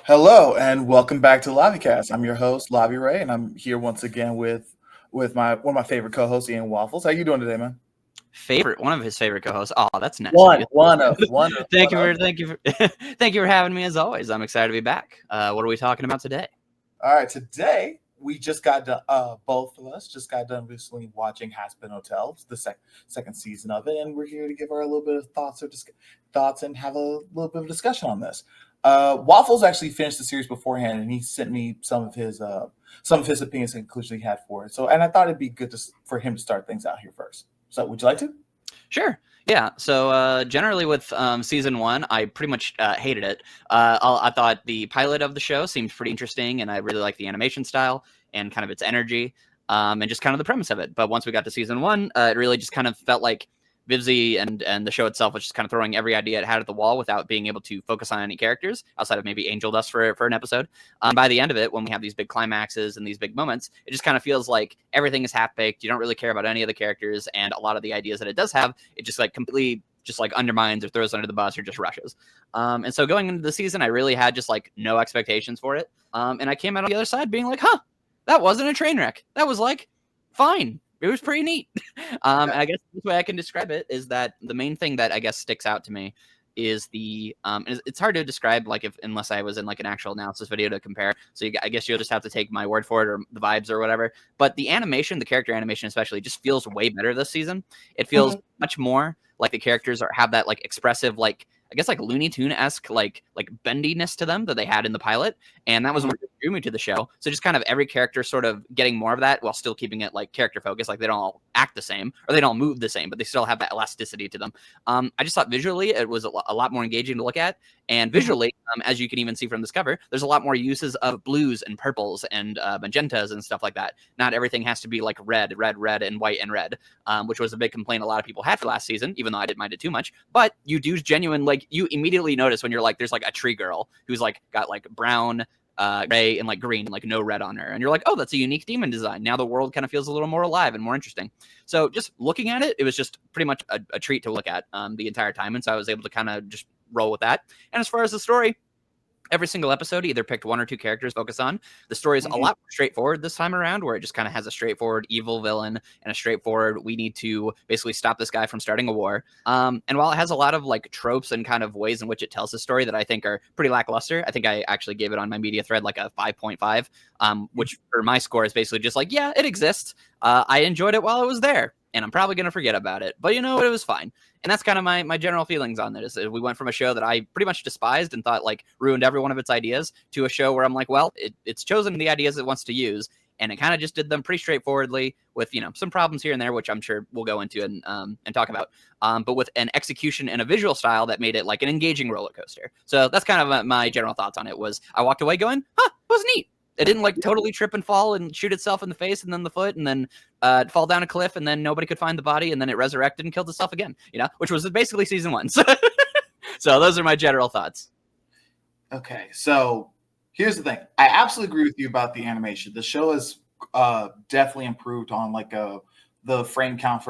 Hello and welcome back to Lavicast. I'm your host, Laviarray, and I'm here once again with my one of my favorite co-hosts, Ianwaffles. How you doing today, man? One of his favorite co-hosts. Oh, that's nice of One, you. one of, one of, Thank one you of. for thank you for thank you for having me as always. I'm excited to be back. What are we talking about today? All right, today we just got done. Both of us just got done recently watching Hazbin Hotel, the second season of it, and we're here to give our little bit of thoughts and have a little bit of discussion on this. Waffles actually finished the series beforehand, and he sent me some of his opinions and conclusions he had for it. So, and I thought it'd be good for him to start things out here first. So, would you like to? Sure. Yeah. So generally with season one, I pretty much hated it. I thought the pilot of the show seemed pretty interesting, and I really liked the animation style and kind of its energy, and just kind of the premise of it. But once we got to season one, it really just kind of felt like Vivzie and the show itself was just kind of throwing every idea it had at the wall without being able to focus on any characters outside of maybe Angel Dust for an episode. By the end of it, when we have these big climaxes and these big moments, it just kind of feels like everything is half baked. You don't really care about any of the characters, and a lot of the ideas that it does have, it just like completely just like undermines or throws under the bus or just rushes. And so going into the season, I really had just like no expectations for it. And I came out on the other side being like, huh, that wasn't a train wreck. That was like fine. It was pretty neat. I guess the way I can describe it is that the main thing that I guess sticks out to me is it's hard to describe like if unless I was in like an actual analysis video to compare. So I guess you'll just have to take my word for it or the vibes or whatever. But the animation, the character animation especially, just feels way better this season. It feels Mhm. much more like the characters have that like expressive like I guess like Looney Tune esque like bendiness to them that they had in the pilot, and that was Mhm. what drew me to the show. So just kind of every character sort of getting more of that while still keeping it like character focused. Like they don't all act the same or they don't move the same, but they still have that elasticity to them. I just thought visually it was a lot more engaging to look at, and Mhm. visually, as you can even see from this cover, there's a lot more uses of blues and purples and magentas and stuff like that. Not everything has to be like red, and white and red, which was a big complaint a lot of people had for last season, even though I didn't mind it too much. But you do genuine like you immediately notice when you're like there's like a tree girl who's like got like brown, gray, and like green, and like no red on her, and you're like, oh, that's a unique demon design. Now the world kind of feels a little more alive and more interesting. So just looking at it, it was just pretty much a treat to look at the entire time, and so I was able to kind of just roll with that. And as far as the story, every single episode either picked one or two characters to focus on. The story is a Mhm. lot more straightforward this time around, where it just kind of has a straightforward evil villain and a straightforward we need to basically stop this guy from starting a war. And while it has a lot of like tropes and kind of ways in which it tells the story that I think are pretty lackluster, I think I actually gave it on my media thread like a 5.5, which for my score is basically just like, yeah, it exists. I enjoyed it while it was there, and I'm probably going to forget about it. But you know what? It was fine. And that's kind of my general feelings on it. Is we went from a show that I pretty much despised and thought like ruined every one of its ideas to a show where I'm like, well, it's chosen the ideas it wants to use, and it kind of just did them pretty straightforwardly with some problems here and there, which I'm sure we'll go into and talk about. But with an execution and a visual style that made it like an engaging roller coaster. So that's kind of my general thoughts on it. Was I walked away going, huh, it was neat. It didn't like totally trip and fall and shoot itself in the face and then the foot and then fall down a cliff and then nobody could find the body and then it resurrected and killed itself again, which was basically season one. So those are my general thoughts. Okay, so here's the thing. I absolutely agree with you about the animation. The show has definitely improved on the frame count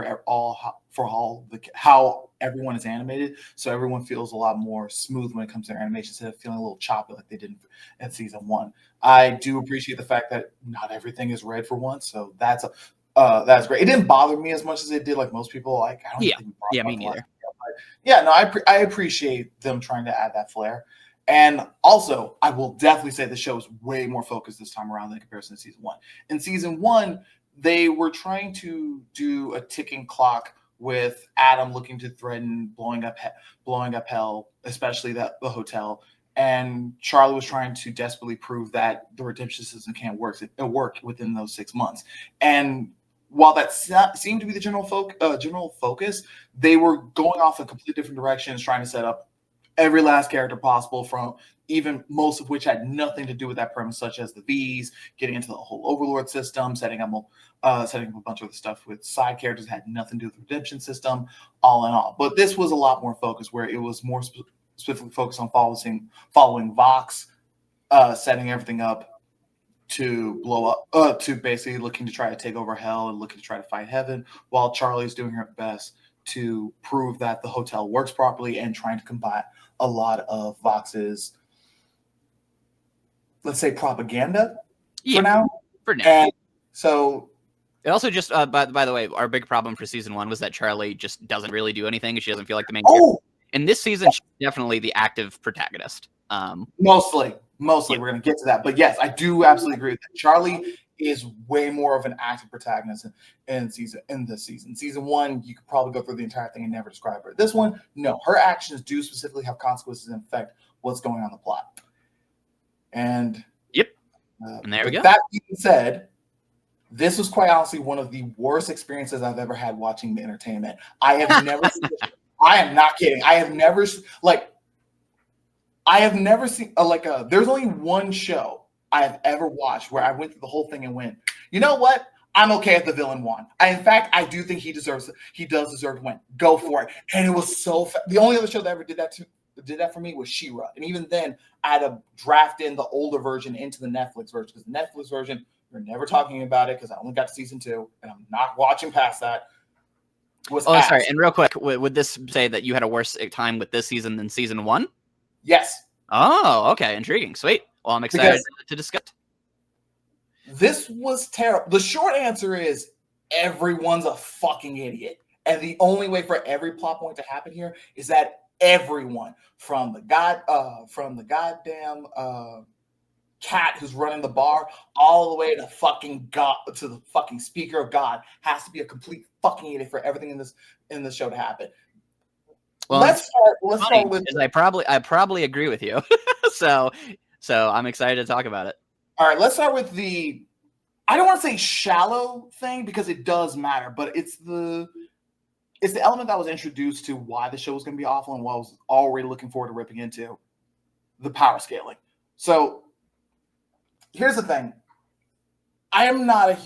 how everyone is animated. So everyone feels a lot more smooth when it comes to their animation instead of feeling a little choppy like they did in season one. I do appreciate the fact that not everything is red for once, so that's great. It didn't bother me as much as it did like most people. Like I don't even Yeah, think we brought yeah, it me up last neither. video, but yeah, no, I appreciate them trying to add that flair. And also, I will definitely say the show is way more focused this time around in comparison to season one. In season one, they were trying to do a ticking clock with Adam looking to threaten blowing up hell, especially the hotel. And Charlie was trying to desperately prove that the redemption system can't work within those 6 months. And while that seemed to be the general focus, they were going off in completely different directions, trying to set up every last character possible, from even most of which had nothing to do with that premise, such as the V's, getting into the whole Overlord system, setting up a bunch of the stuff with side characters that had nothing to do with the redemption system, all in all. But this was a lot more focused, where it was more specifically focused on following Vox, setting everything up to blow up, to basically looking to try to take over hell and looking to try to fight heaven, while Charlie's doing her best to prove that the hotel works properly and trying to combat a lot of Vox's let's say, propaganda Yeah, for now. for now. And so It also just, by the way, our big problem for season 1 was that Charlie just doesn't really do anything. She doesn't feel like the main character. In this season, she's definitely the active protagonist. Mostly, Yeah. we're going to get to that. But yes, I do absolutely agree with that. Charlie is way more of an active protagonist in this season. Season 1, you could probably go through the entire thing and never describe her. This one, no, her actions do specifically have consequences and affect what's going on in the plot. And yep, and there we go. That being said, this was quite honestly one of the worst experiences I've ever had watching the entertainment. I have never seen I am not kidding. I have never seen there's only one show I have ever watched where I went through the whole thing and went, you know what? I'm okay if the villain won. In fact, I do think he does deserve to win. Go for it. And it was so the only other show that ever did that for me was She-Ra. And even then, I had to draft in the older version into the Netflix version, because the Netflix version, we're never talking about it because I only got to season 2 and I'm not watching past that. Sorry. And real quick, would this say that you had a worse time with this season than season 1? Yes. Oh, okay. Intriguing. Sweet. Well, I'm excited to discuss. This was terrible. The short answer is everyone's a fucking idiot. And the only way for every plot point to happen here is that everyone, from the goddamn cat who's running the bar all the way to fucking God, to the fucking speaker of God, has to be a complete fucking idiot for everything in this show to happen. Well, let's start with. I probably agree with you. so I'm excited to talk about it. All right, let's start with the. I don't want to say shallow thing because it does matter, but it's the element that was introduced to why the show was going to be awful and what I was already looking forward to ripping into, the power scaling. So here's the thing. I am not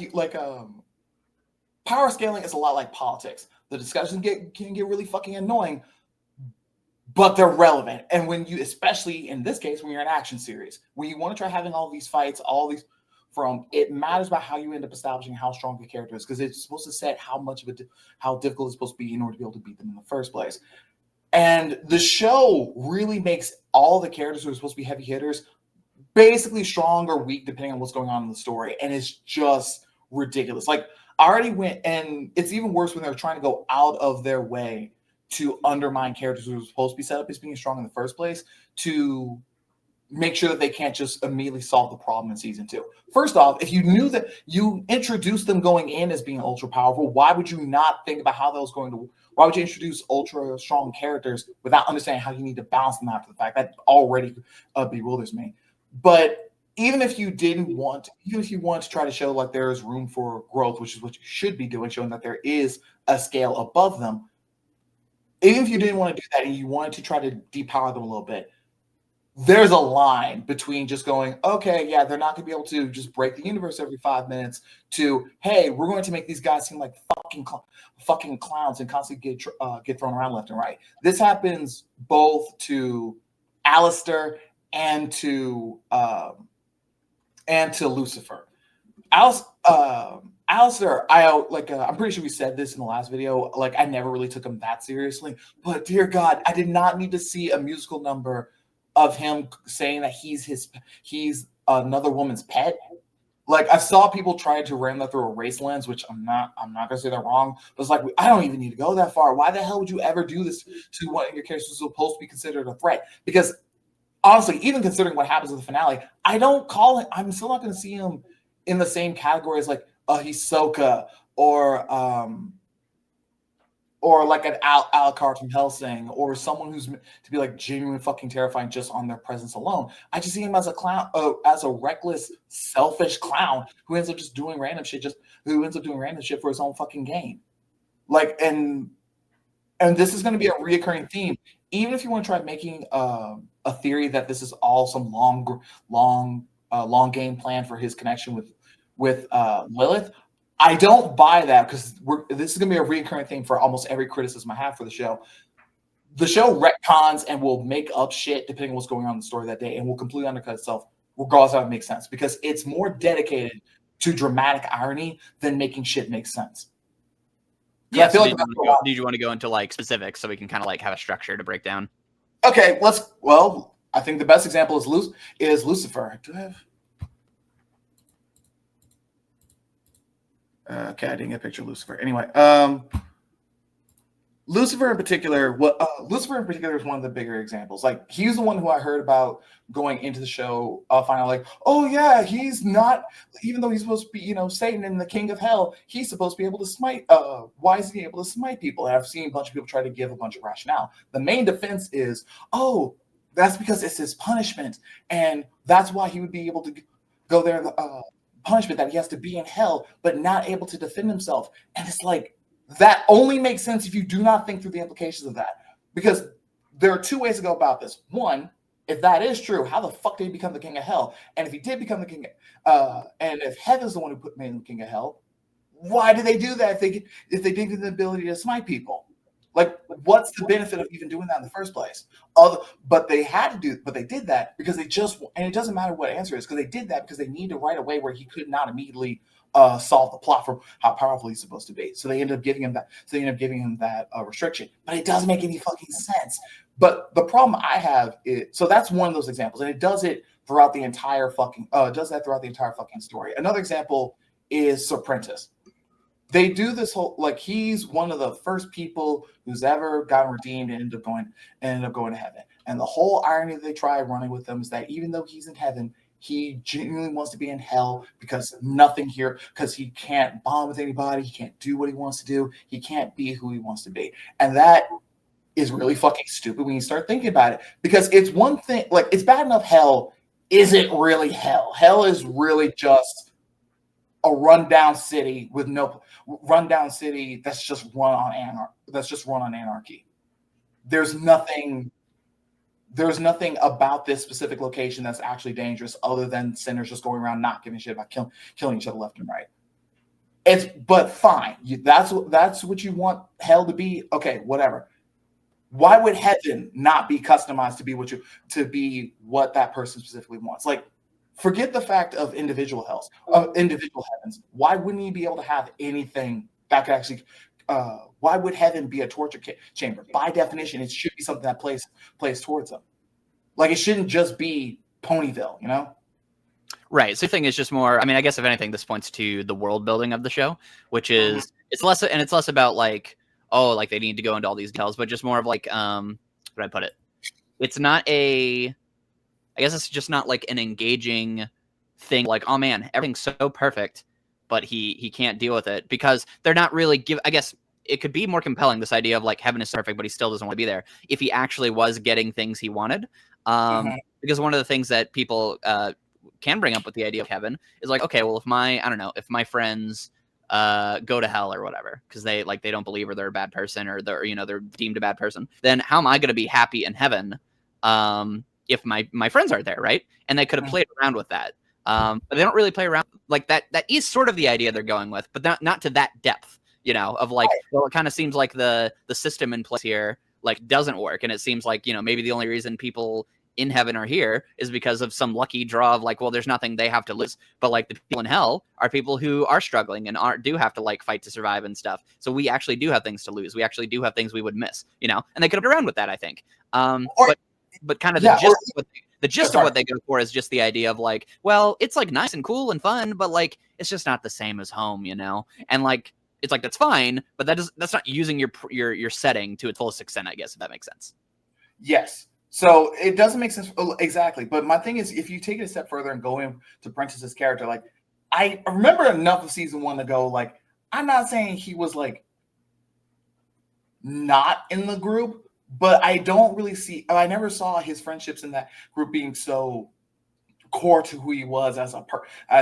power scaling is a lot like politics. The discussions can get really fucking annoying, but they're relevant. And when you, especially in this case, when you're an action series, when you want to try having all these fights, it matters about how you end up establishing how strong the character is, because it's supposed to set how difficult it's supposed to be in order to be able to beat them in the first place. And the show really makes all the characters who are supposed to be heavy hitters basically strong or weak depending on what's going on in the story. And it's just ridiculous. Like, I already went, and it's even worse when they're trying to go out of their way to undermine characters who are supposed to be set up as being strong in the first place, to make sure that they can't just immediately solve the problem in season 2. First off, if you knew that you introduced them going in as being ultra powerful, why would you not think about how that was going to? Why would you introduce ultra strong characters without understanding how you need to balance them after the fact? That already bewilders me. But even if you want to try to show like there is room for growth, which is what you should be doing, showing that there is a scale above them. Even if you didn't want to do that and you wanted to try to depower them a little bit, there's a line between just going, okay, yeah, they're not going to be able to just break the universe every 5 minutes, to, hey, we're going to make these guys seem like fucking clowns and constantly get thrown around left and right. This happens both to Alastor and to Lucifer. Alastor, I'm pretty sure we said this in the last video. Like, I never really took him that seriously, but dear God, I did not need to see a musical number of him saying that he's another woman's pet. Like, I saw people try to ram that through a race lens, which I'm not gonna say that wrong, but it's like, I don't even need to go that far. Why the hell would you ever do this to one of your characters who's supposed to be considered a threat? Because honestly, even considering what happens in the finale, I'm still not gonna see him in the same category as like Hisoka or like an Alucard from Hellsing, or someone who's to be like genuinely fucking terrifying just on their presence alone. I just see him as a clown, as a reckless, selfish clown who ends up just doing random shit, for his own fucking gain. Like, and this is going to be a reoccurring theme. Even if you want to try making a theory that this is all some long game plan for his connection with Lilith, I don't buy that, because this is going to be a recurring thing for almost every criticism I have for the show. The show retcons and will make up shit depending on what's going on in the story that day, and will completely undercut itself regardless of how it makes sense, because it's more dedicated to dramatic irony than making shit make sense. Yeah, so did you want to go into like specifics so we can kind of like have a structure to break down? Okay, I think the best example is Lucifer. Do I have? Okay, I didn't get a picture of Lucifer. Anyway, Lucifer in particular, Lucifer in particular is one of the bigger examples. Like he's the one who I heard about going into the show, finding like, oh yeah, he's not, even though he's supposed to be, Satan and the king of hell, he's supposed to be able to smite. Why is he able to smite people? And I've seen a bunch of people try to give a bunch of rationale. The main defense is, oh, that's because it's his punishment, and that's why he would be able to go there. Punishment that he has to be in hell, but not able to defend himself. And it's like, that only makes sense if you do not think through the implications of that. Because there are two ways to go about this. One, if that is true, how the fuck did he become the king of hell? And if he did become the king, and if heaven's the one who made him the king of hell, why did they do that if they didn't get the ability to smite people? Like, what's the benefit of even doing that in the first place? But they did that because and it doesn't matter what answer is, because they did that because they needed to write a way where he could not immediately solve the plot for how powerful he's supposed to be. So they ended up giving him that. Restriction. But it doesn't make any fucking sense. But the problem I have is, so that's one of those examples, and it does it throughout the entire fucking story. Another example is Sir Pentious. They do this whole, like, he's one of the first people who's ever gotten redeemed and ended up going to heaven. And the whole irony that they try running with them is that even though he's in heaven, he genuinely wants to be in hell because he can't bond with anybody, he can't do what he wants to do, he can't be who he wants to be. And that is really fucking stupid when you start thinking about it, because it's one thing, like, it's bad enough hell isn't really hell. Hell is really just a rundown city that's just run on anarchy. There's nothing about this specific location that's actually dangerous other than sinners just going around not giving a shit about killing each other left and right. But fine. That's what you want hell to be. Okay, whatever. Why would heaven not be customized to be what that person specifically wants? Like, forget the fact of individual heavens. Why wouldn't you be able to have anything that could actually? Why would heaven be a torture chamber? By definition, it should be something that plays towards them. Like, it shouldn't just be Ponyville, Right. So the thing is just more, I mean, I guess if anything, this points to the world building of the show, which is, it's less about like, oh, like they need to go into all these details, but just more of like, how do I put it? It's not I guess it's just not like an engaging thing. Like, oh man, everything's so perfect, but he can't deal with it because they're not really I guess it could be more compelling, this idea of like heaven is perfect, but he still doesn't want to be there, if he actually was getting things he wanted. Because one of the things that people can bring up with the idea of heaven is like, okay, well, if my friends go to hell or whatever because they don't believe, or they're a bad person, or they're deemed a bad person, then how am I going to be happy in heaven if my friends aren't there, right? And they could have played around with that, but they don't really play around like that. That is sort of the idea they're going with, but not to that depth, of like, well, it kind of seems like the system in place here like doesn't work, and it seems like maybe the only reason people in heaven are here is because of some lucky draw of like, well, there's nothing they have to lose, but like the people in hell are people who are struggling and do have to like fight to survive and stuff. So we actually do have things to lose. We actually do have things we would miss, and they could have around with that, I think. But kind of the gist of what they go for is just the idea of like, well, it's like nice and cool and fun, but like it's just not the same as home, and like it's like that's fine, but that's not using your setting to its fullest extent, I guess, if that makes sense. Yes. So it doesn't make sense exactly. But my thing is, if you take it a step further and go into Prentice's character, like I remember enough of season 1 to go, like, I'm not saying he was like not in the group, but I never saw his friendships in that group being so core to who he was as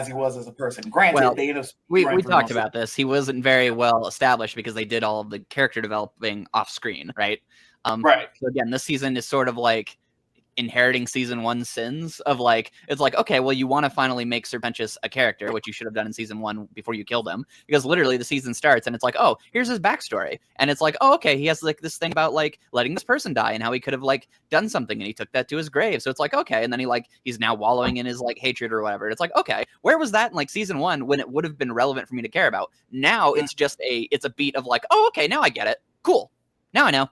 he was as a person. Granted, we talked about this. He wasn't very well established because they did all of the character developing off screen, right? Right. So again, this season is sort of like inheriting season 1's sins of like, it's like, okay, well, you want to finally make Sir Pentious a character, which you should have done in season 1 before you killed him, because literally the season starts and it's like, oh, here's his backstory, and it's like, oh, okay, he has like this thing about like letting this person die and how he could have like done something and he took that to his grave. So it's like, okay, and then he's now wallowing in his like hatred or whatever. And it's like, okay, where was that in like season 1 when it would have been relevant for me to care about? Now it's just it's a beat of like, oh, okay, now I get it. Cool. Now I know.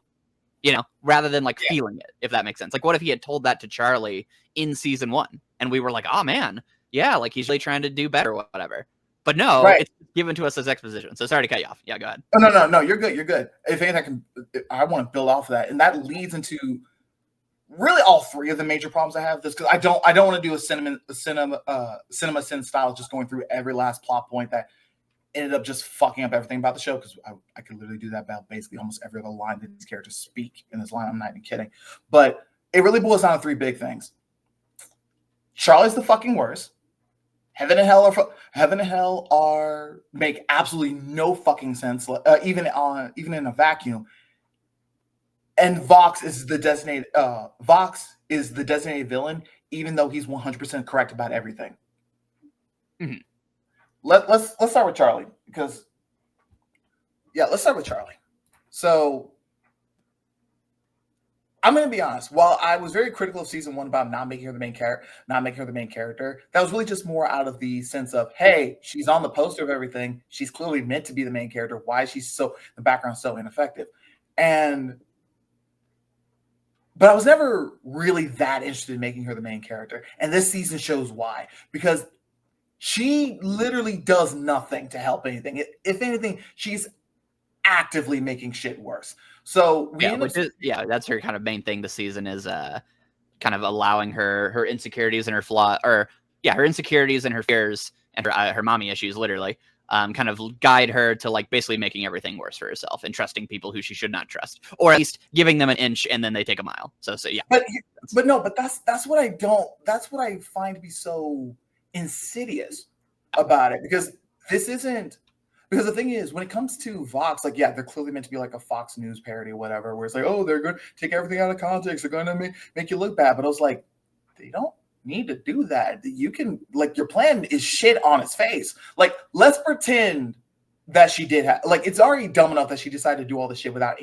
rather than like feeling it, if that makes sense. Like, what if he had told that to Charlie in season 1 and we were like, oh man, yeah, like he's really trying to do better, whatever. But no, Right. it's given to us as exposition. So sorry to cut you off. Yeah, go ahead. Oh, no, you're good. You're good. If anything, I want to build off of that, and that leads into really all three of the major problems I have. This because I don't want to do a cinema sin style, just going through every last plot point that ended up just fucking up everything about the show, because I could literally do that about basically almost every other line that these characters speak in this line. I'm not even kidding. But it really boils down to three big things. Charlie's the fucking worst. Heaven and hell are make absolutely no fucking sense, even in a vacuum. And Vox is the designated villain, even though he's 100% correct about everything. Mm-hmm. Let's start with Charlie, because let's start with Charlie. So I'm going to be honest. While I was very critical of season 1 about not making her the main character, that was really just more out of the sense of, hey, she's on the poster of everything. She's clearly meant to be the main character. Why is she the background so ineffective? But I was never really that interested in making her the main character. And this season shows why. Because she literally does nothing to help anything. If anything, she's actively making shit worse. So that's her kind of main thing this season, is kind of allowing her insecurities and her insecurities and her fears and her mommy issues, literally, kind of guide her to like basically making everything worse for herself and trusting people who she should not trust, or at least giving them an inch and then they take a mile. So yeah. But that's what I find to be so insidious about it, because because the thing is, when it comes to Vox, like, they're clearly meant to be like a Fox News parody or whatever, where it's like, oh, they're going to take everything out of context, they're going to make you look bad. But I was like, they don't need to do that. You can, like, your plan is shit on its face. Like, let's pretend that she did have, like, it's already dumb enough that she decided to do all this shit without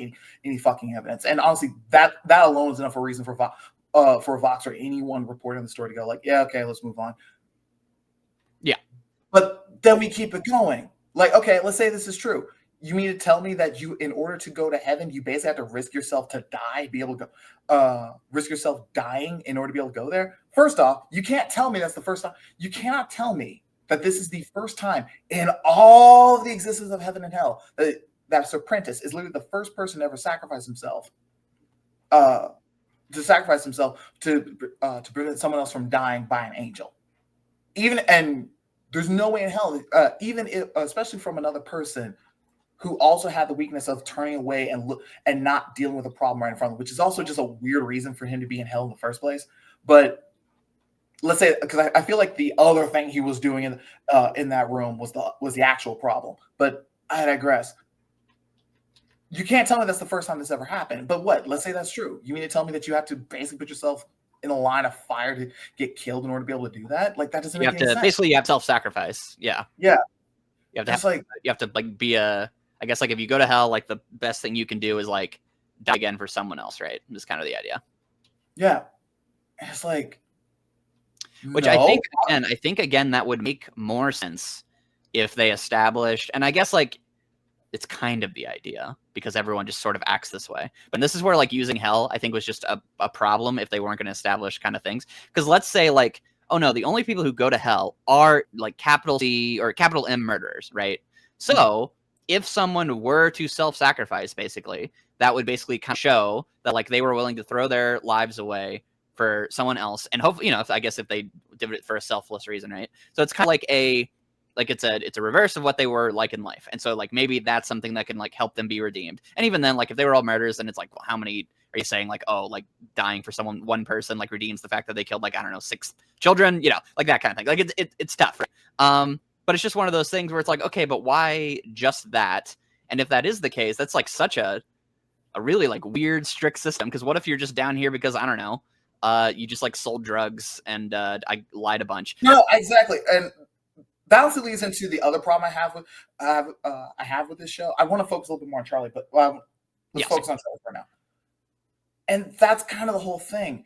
any fucking evidence. And honestly, that alone is enough of a reason for Vox or anyone reporting the story to go like, yeah, okay, let's move on. Yeah. But then we keep it going. Like, okay, let's say this is true. You mean to tell me that in order to go to heaven, you basically have to risk yourself to die, be able to go, risk yourself dying in order to be able to go there? First off, you can't tell me that's the first time. You cannot tell me that this is the first time in all of the existence of heaven and hell that Sir Pentious is literally the first person to ever sacrifice himself. To prevent someone else from dying by an angel. There's no way in hell, especially from another person who also had the weakness of turning away and not dealing with a problem right in front of them, which is also just a weird reason for him to be in hell in the first place. But let's say, because I feel like the other thing he was doing in that room was the actual problem. But I digress. You can't tell me that's the first time this ever happened. But what? Let's say that's true. You mean to tell me that you have to basically put yourself in a line of fire to get killed in order to be able to do that? Like, that doesn't make any sense. Basically, you have self-sacrifice. Yeah. Yeah. You have to be I guess, like, if you go to hell, like, the best thing you can do is like die again for someone else, right? Is kind of the idea. Yeah. It's like, which no. I think again that would make more sense if they established, and I guess like it's kind of the idea because everyone just sort of acts this way. But this is where like using hell, I think, was just a problem if they weren't going to establish kind of things. Because let's say like, oh no, the only people who go to hell are like capital C or capital M murderers, right? So if someone were to self-sacrifice, basically, that would basically kind of show that like they were willing to throw their lives away for someone else. And hopefully, I guess if they did it for a selfless reason, right? So it's kind of like it's a reverse of what they were like in life. And so like maybe that's something that can like help them be redeemed. And even then, like if they were all murderers, then it's like, well, how many are you saying like, oh, like dying for one person like redeems the fact that they killed like, I don't know, 6 children, like that kind of thing. Like it's tough, right? But it's just one of those things where it's like, okay, but why just that? And if that is the case, that's like such a really like weird, strict system. Because what if you're just down here because, I don't know, you just like sold drugs and I lied a bunch. No, exactly. And that also leads into the other problem I have with this show. I want to focus a little bit more on Charlie, but let's focus on Charlie for now. And that's kind of the whole thing.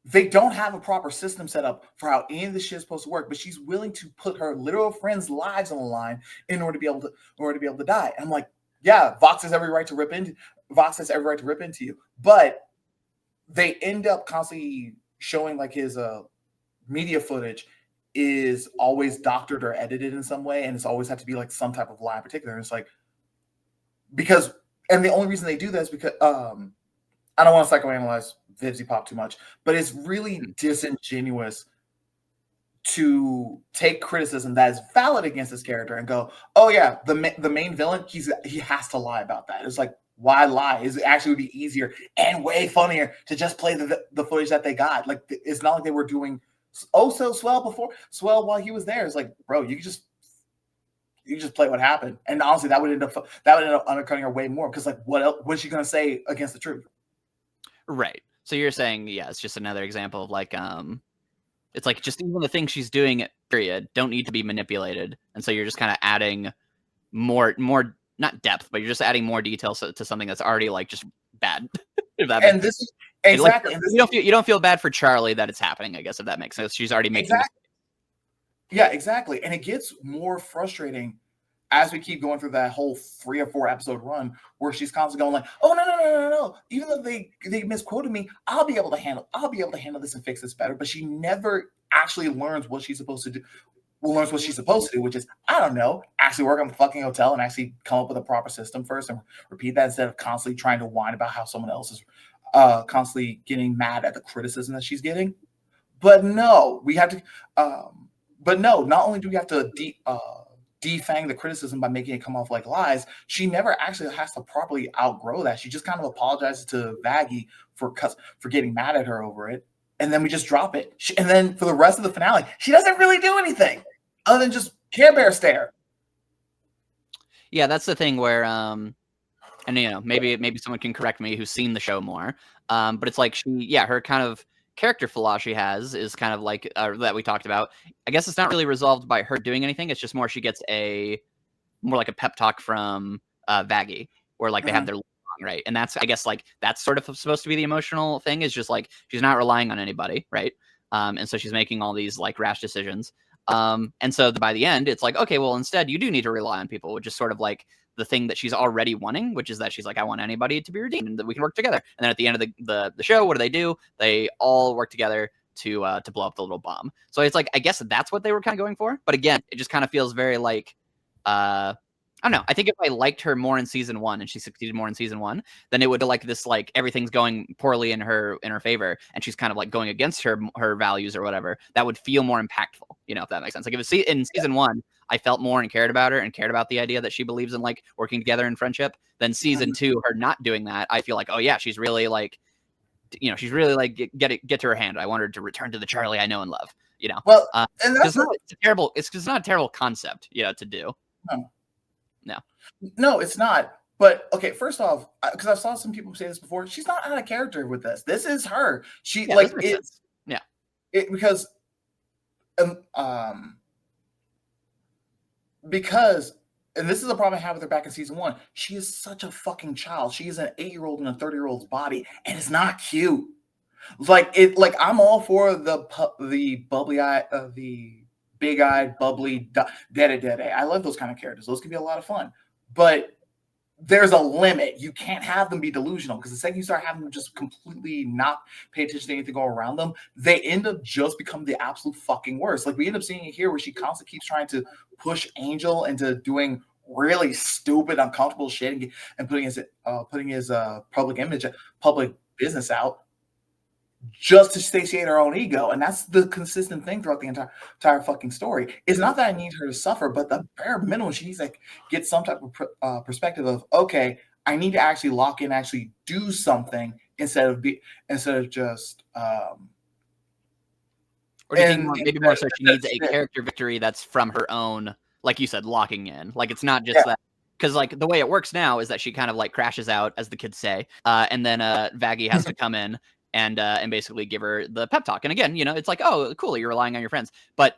They don't have a proper system set up for how any of this shit is supposed to work, but she's willing to put her literal friends' lives on the line in order to be able to die. I'm like, yeah, Vox has every right to rip into Vox has every right to rip into you, but they end up constantly showing like his media footage is always doctored or edited in some way, and it's always had to be like some type of lie in particular. And it's like because, and the only reason they do that is because I don't want to psychoanalyze VivziePop too much, but it's really disingenuous to take criticism that is valid against this character and go, "Oh yeah, the main villain, he has to lie about that." It's like, why lie? It actually would be easier and way funnier to just play the footage that they got. Like, it's not like they were doing so swell while he was there. It's like, bro, you just play what happened, and honestly, that would end up undercutting her way more because like, what else? What's she gonna say against the truth? Right. So you're saying, yeah, it's just another example of like, it's like just even the things she's doing, period, don't need to be manipulated, and so you're just kind of adding more not depth, but you're just adding more details to something that's already like just bad. If that and this is exactly, like, you don't feel bad for Charlie that it's happening. I guess if that makes sense, she's already making. Exactly. Yeah, exactly, and it gets more frustrating as we keep going through that whole 3 or 4 episode run where she's constantly going like, "Oh no. Even though they misquoted me, I'll be able to handle this and fix this better." But she never actually learns what she's supposed to do. Learns what she's supposed to do, which is, I don't know, actually work on the fucking hotel and actually come up with a proper system first and repeat that instead of constantly trying to whine about how someone else is constantly getting mad at the criticism that she's getting. But no, we have to. But no, not only do we have to defang the criticism by making it come off like lies, she never actually has to properly outgrow that. She just kind of apologizes to Vaggie for getting mad at her over it, and then we just drop it. And then for the rest of the finale, she doesn't really do anything other than just Care Bear stare. Yeah, that's the thing where, and maybe someone can correct me who's seen the show more, but it's like her kind of character flaw she has is kind of like that we talked about. I guess it's not really resolved by her doing anything. It's just more she gets more like a pep talk from Vaggie, where like they have their right, and that's, I guess, like that's sort of supposed to be the emotional thing. Is just like she's not relying on anybody, right? And so she's making all these like rash decisions. And so by the end, it's like, okay, well, instead you do need to rely on people, which is sort of like the thing that she's already wanting, which is that she's like, I want anybody to be redeemed and that we can work together. And then at the end of the show, what do? They all work together to blow up the little bomb. So it's like, I guess that's what they were kind of going for. But again, it just kind of feels very like, I don't know. I think if I liked her more in season 1 and she succeeded more in season 1, then it would like this, like everything's going poorly in her favor and she's kind of like going against her values or whatever. That would feel more impactful, if that makes sense. Like if it's in season 1, I felt more and cared about her and cared about the idea that she believes in like working together in friendship. Then season 2, her not doing that, I feel like, oh yeah, she's really like, she's really like get to her hand. I want her to return to the Charlie I know and love. Well, and that's it's not a terrible concept, to do. No, it's not. But okay, first off, because I saw some people say this before, she's not out of character with this. This is her. She like it's because and this is a problem I have with her back in season 1. She is such a fucking child. She is an 8-year-old in a 30-year-old's body, and it's not cute. Like I'm all for the bubbly eye, the big-eyed, bubbly, dede. I love those kind of characters. Those can be a lot of fun. But there's a limit. You can't have them be delusional, because the second you start having them just completely not pay attention to anything going around them, they end up just becoming the absolute fucking worst. Like we end up seeing it here where she constantly keeps trying to push Angel into doing really stupid, uncomfortable shit and putting his public business out, just to satiate her own ego. And that's the consistent thing throughout the entire fucking story. It's not that I need her to suffer, but the bare minimum, she needs to get some type of perspective of, okay, I need to actually lock in, actually do something instead of just or do you think maybe more so she needs a character victory that's from her own, like you said, locking in. Like it's not just that. Because like the way it works now is that she kind of like crashes out, as the kids say, and then Vaggie has to come in and basically give her the pep talk. And again, it's like, oh, cool, you're relying on your friends, but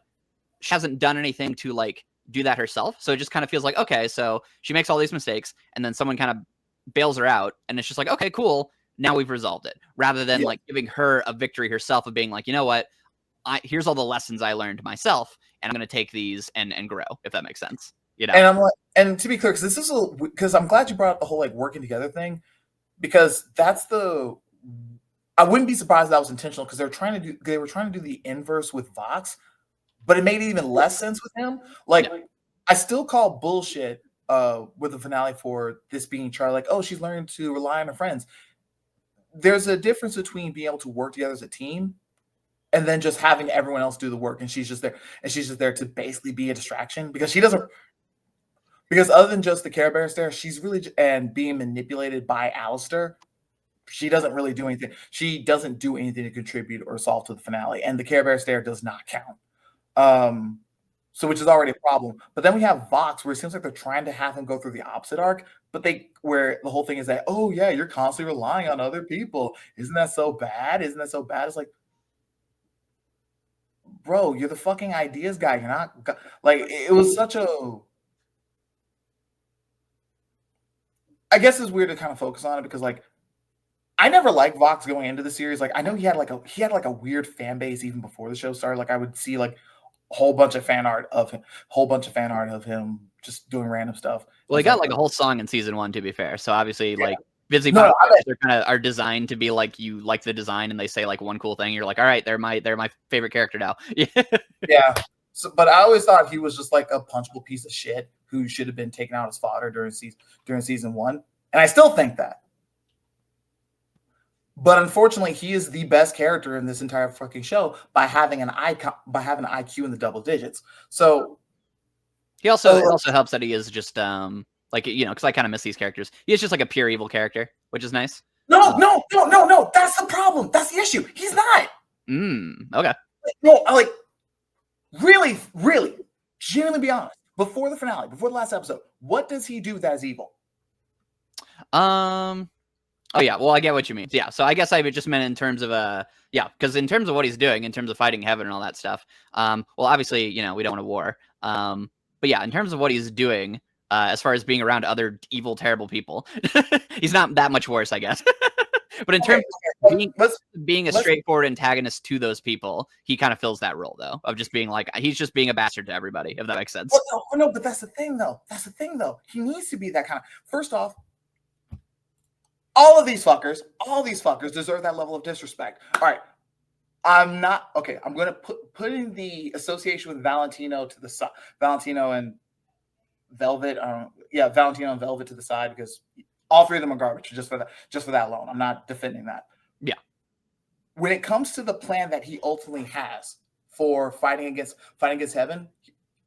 she hasn't done anything to like do that herself. So it just kind of feels like, okay, so she makes all these mistakes and then someone kind of bails her out, and it's just like, okay, cool, now we've resolved it, rather than like giving her a victory herself of being like, you know what, here's all the lessons I learned myself, and I'm going to take these and grow, if that makes sense. And I'm like, and to be clear, because I'm glad you brought up the whole like working together thing. because that's the. I wouldn't be surprised if that was intentional because they were trying to do the inverse with Vox, but it made it even less sense with him. Like, I still call bullshit with the finale for this being Charlie. Like, oh, she's learning to rely on her friends. There's a difference between being able to work together as a team and then just having everyone else do the work, and she's just there to basically be a distraction because she doesn't. Because other than just the Care Bears there, she's really and being manipulated by Alastor. She doesn't really do anything. She doesn't do anything to contribute or solve to the finale, and the Care Bear stare does not count. So which is already a problem. But then we have Vox, where it seems like they're trying to have him go through the opposite arc, but where the whole thing is that, oh yeah, you're constantly relying on other people. Isn't that so bad? Isn't that so bad? It's like, bro, you're the fucking ideas guy. You're not like it was such a. I guess it's weird to kind of focus on it because like I never liked Vox going into the series. Like I know he had like a weird fan base even before the show started. Like I would see like a whole bunch of fan art of him just doing random stuff. Well, he got like a whole song in season 1, to be fair. So obviously, like VivziePop, No, they're kind of are designed to be like you like the design, and they say like one cool thing, you're like, all right, they're my favorite character now. Yeah. So, but I always thought he was just like a punchable piece of shit who should have been taken out as fodder during season 1, and I still think that. But unfortunately, he is the best character in this entire fucking show by having an IQ in the double digits. So it also helps that he is just like, you know, because I kind of miss these characters. He is just like a pure evil character, which is nice. No. That's the problem. That's the issue. He's not. Okay. No, like really, genuinely be honest. Before the finale, before the last episode, what does he do that is evil? Oh yeah, well I get what you mean. Yeah, so I guess I just meant in terms of because in terms of what he's doing, in terms of fighting heaven and all that stuff. Well, obviously, you know, we don't want a war. But yeah, in terms of what he's doing, as far as being around other evil, terrible people, he's not that much worse, I guess. But in terms of being a straightforward antagonist to those people, he kind of fills that role, though, of just being like, he's just being a bastard to everybody, if that makes sense. Well, no, but that's the thing, though. He needs to be that kind of. First off, all these fuckers deserve that level of disrespect. All right. I'm not okay. I'm going to put in the association with Valentino to the side. Valentino and Velvet. Valentino and Velvet to the side because all three of them are garbage. Just for that alone, I'm not defending that. Yeah. When it comes to the plan that he ultimately has for fighting against heaven,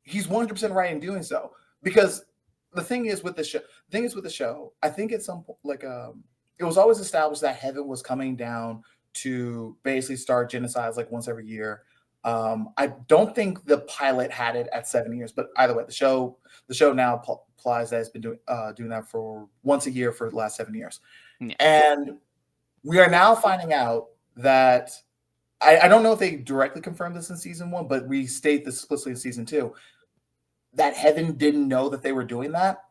he's 100% right in doing so. Because the thing is with the show, I think at some point, like it was always established that heaven was coming down to basically start genocides like once every year. I don't think the pilot had it at 7 years, but either way, the show now applies that it's been doing that for once a year for the last 7 years. Yeah. And we are now finding out that I don't know if they directly confirmed this in season 1, but we state this explicitly in season 2 that heaven didn't know that they were doing that.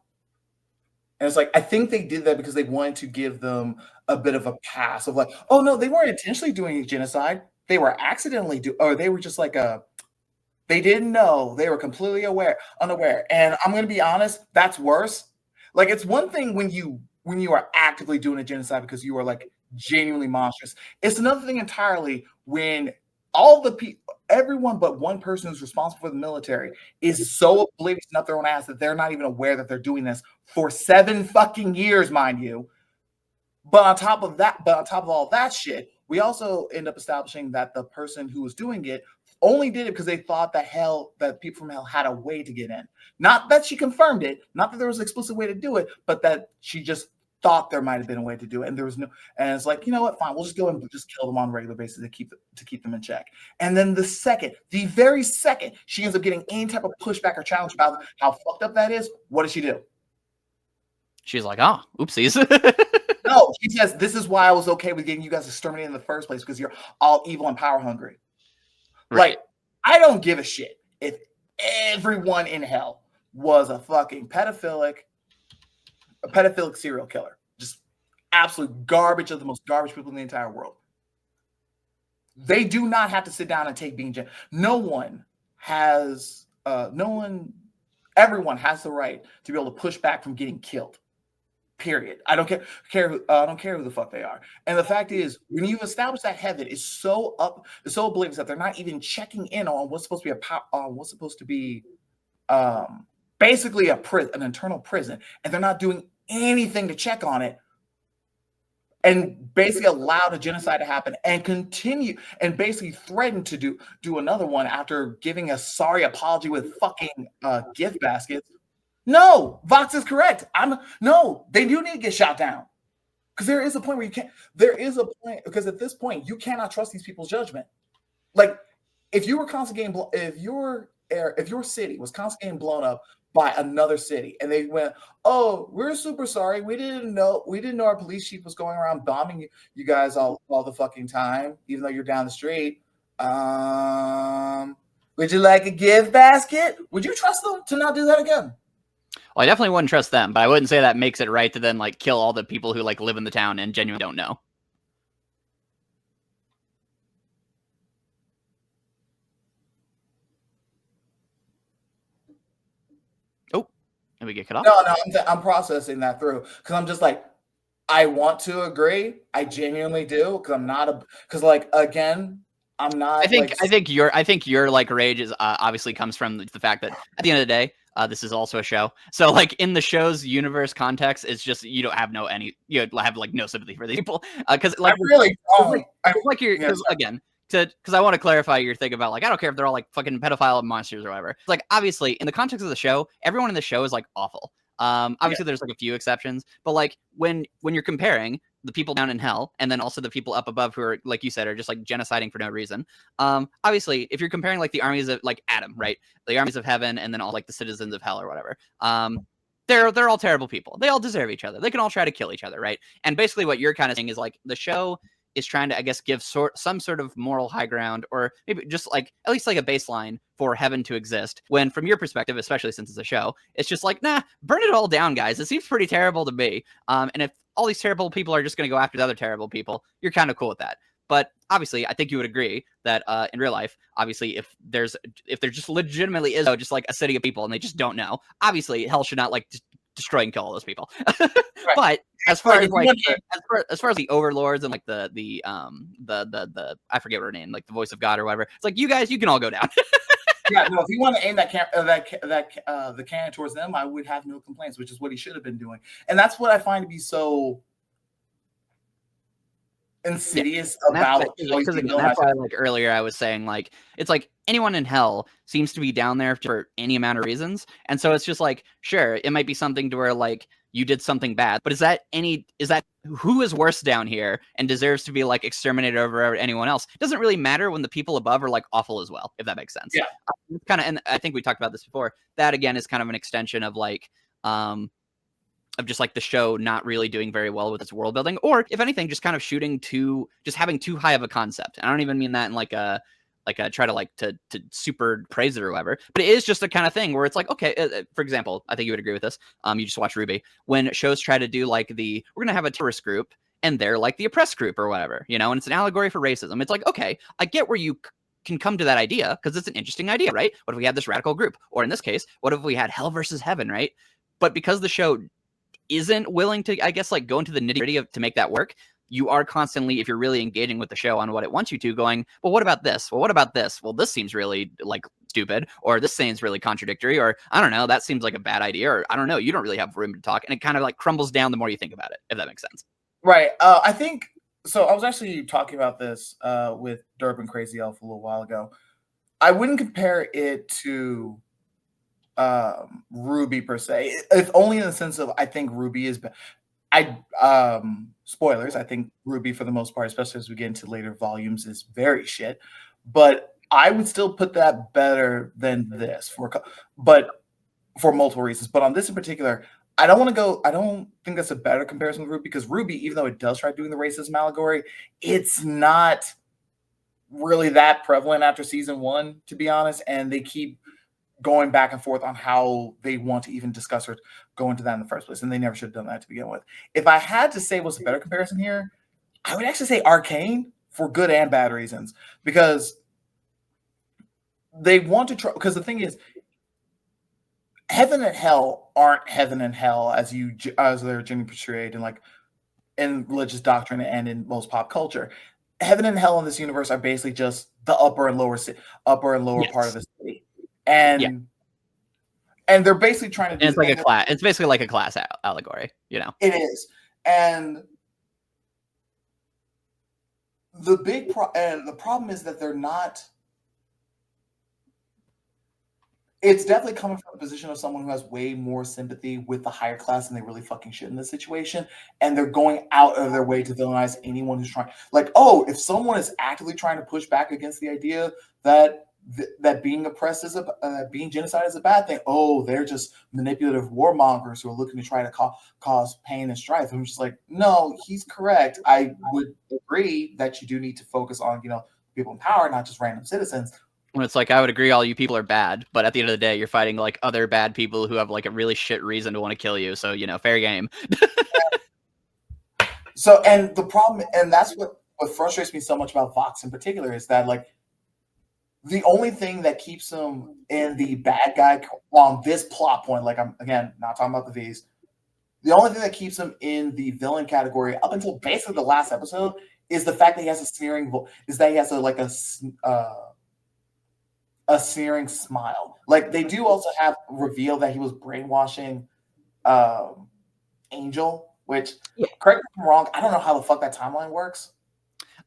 And it's like, I think they did that because they wanted to give them a bit of a pass of like, oh no, they weren't intentionally doing genocide. They were accidentally or they were just like they didn't know. They were completely unaware. And I'm going to be honest, that's worse. Like it's one thing when you are actively doing a genocide because you are like genuinely monstrous. It's another thing entirely when all the people, everyone but one person who's responsible for the military is so oblivious up their own ass that they're not even aware that they're doing this for 7 fucking years, mind you. But on top of all that shit, we also end up establishing that the person who was doing it only did it because they thought that people from hell had a way to get in. Not that she confirmed it, not that there was an explicit way to do it, but that she just thought there might have been a way to do it, and there was no. And it's like, you know what? Fine, we'll just go and just kill them on a regular basis to keep them in check. And then the very second she ends up getting any type of pushback or challenge about how fucked up that is, what does she do? She's like, oh, oopsies. No, she says, this is why I was okay with getting you guys exterminated in the first place, because you're all evil and power hungry. Right. Like, I don't give a shit if everyone in hell was a fucking pedophilic serial killer. Just absolute garbage of the most garbage people in the entire world. They do not have to sit down and take being everyone has the right to be able to push back from getting killed. Period. I don't I don't care who the fuck they are. And the fact is, when you establish that heaven is so oblivious that they're not even checking in on what's supposed to be what's supposed to be basically an internal prison, and they're not doing anything to check on it, and basically allow the genocide to happen and continue and basically threaten to do another one after giving a sorry apology with fucking gift baskets. No, Vox is correct. No, they do need to get shot down. Because there is a point where you can't, there is a point, because at this point, you cannot trust these people's judgment. Like, if you were constantly getting, if your city was constantly getting blown up by another city, and they went, "Oh, we're super sorry. We didn't know our police chief was going around bombing you guys all the fucking time, even though you're down the street. Would you like a gift basket?" Would you trust them to not do that again? Well, I definitely wouldn't trust them, but I wouldn't say that makes it right to then like kill all the people who like live in the town and genuinely don't know. Oh, did we get cut off? No, I'm processing that through because I'm just like, I want to agree. I genuinely do because I'm not because like again, I'm not. I think your like rage is obviously comes from the fact that at the end of the day, this is also a show. So like in the show's universe context, it's just you have like no sympathy for these people because like I really don't. Again. Because I want to clarify your thing about like I don't care if they're all like fucking pedophile monsters or whatever. It's like obviously in the context of the show, everyone in the show is like awful. Obviously there's like a few exceptions, but like when you're comparing the people down in hell and then also the people up above who are like you said are just like genociding for no reason. Obviously if you're comparing like the armies of like Adam, right, the armies of heaven and then all like the citizens of hell or whatever, they're all terrible people. They all deserve each other. They can all try to kill each other, right? And basically what you're kind of saying is like the show is trying to, I guess, give some sort of moral high ground, or maybe just like at least like a baseline for heaven to exist. When from your perspective, especially since it's a show, it's just like, nah, burn it all down, guys. It seems pretty terrible to me. And if all these terrible people are just going to go after the other terrible people, you're kind of cool with that. But obviously, I think you would agree that in real life, obviously, if there just legitimately is just like a city of people and they just don't know, obviously, hell should not like destroy and kill all those people. Right. But as far as like as far as the overlords and like the I forget what her name, like the voice of God or whatever, it's like you guys, you can all go down. Yeah, no. If you want to aim the cannon towards them, I would have no complaints, which is what he should have been doing, and that's what I find to be so insidious about. Because that's why, like earlier, I was saying like it's like anyone in hell seems to be down there for any amount of reasons, and so it's just like sure, it might be something to where like you did something bad, but is that who is worse down here and deserves to be like exterminated over anyone else? It doesn't really matter when the people above are like awful as well, if that makes sense. Yeah, kind of, and I think we talked about this before. That again is kind of an extension of like of just like the show not really doing very well with its world building, or if anything, just kind of just having too high of a concept. And I don't even mean that in like a try to like to super praise it or whatever, but it is just a kind of thing where it's like, okay, for example, I think you would agree with this. You just watch Ruby when shows try to do like we're going to have a terrorist group and they're like the oppressed group or whatever, and it's an allegory for racism. It's like, okay, I get where you can come to that idea because it's an interesting idea, right? What if we had this radical group? Or in this case, what if we had hell versus heaven, right? But because the show isn't willing to, I guess, like go into the nitty-gritty to make that work, you are constantly, if you're really engaging with the show on what it wants you to, going, well, what about this? Well, what about this? Well, this seems really like stupid, or this seems really contradictory, or I don't know, that seems like a bad idea, or I don't know, you don't really have room to talk, and it kind of like crumbles down the more you think about it, if that makes sense. Right. I think so. I was actually talking about this with Derp and Crazy Elf a little while ago. I wouldn't compare it to Ruby per se, if only in the sense of I think Ruby is spoilers, I think Ruby for the most part, especially as we get into later volumes, is very shit, but I would still put that better than this but for multiple reasons. But on this in particular, I don't think that's a better comparison with Ruby, because Ruby, even though it does try doing the racism allegory, it's not really that prevalent after season 1, to be honest, and they keep going back and forth on how they want to even discuss or go into that in the first place, and they never should have done that to begin with. If I had to say what's a better comparison here, I would actually say Arcane, for good and bad reasons, because they want to try. Because the thing is, heaven and hell aren't heaven and hell as they're generally portrayed in religious doctrine and in most pop culture. Heaven and hell in this universe are basically just the upper and lower part of the city, and they're basically trying to do. And it's like a class. It's basically like a class allegory, you know. It is, and the problem is that they're not. It's definitely coming from a position of someone who has way more sympathy with the higher class than they really fucking should in this situation. And they're going out of their way to villainize anyone who's trying. Like, oh, if someone is actively trying to push back against the idea that that being oppressed is being genocide is a bad thing. Oh, they're just manipulative warmongers who are looking to try to cause pain and strife. I'm just like, no, he's correct. I would agree that you do need to focus on, people in power, not just random citizens. When it's like, I would agree all you people are bad, but at the end of the day, you're fighting like other bad people who have like a really shit reason to want to kill you. So, fair game. So, and the problem, and that's what frustrates me so much about Vox in particular, is that like the only thing that keeps him in the bad guy on this plot point, like I'm again not talking about the V's, the only thing that keeps him in the villain category up until basically the last episode is the fact that he has a sneering a sneering smile. Like they do also have reveal that he was brainwashing Angel, which correct me if I'm wrong, I don't know how the fuck that timeline works.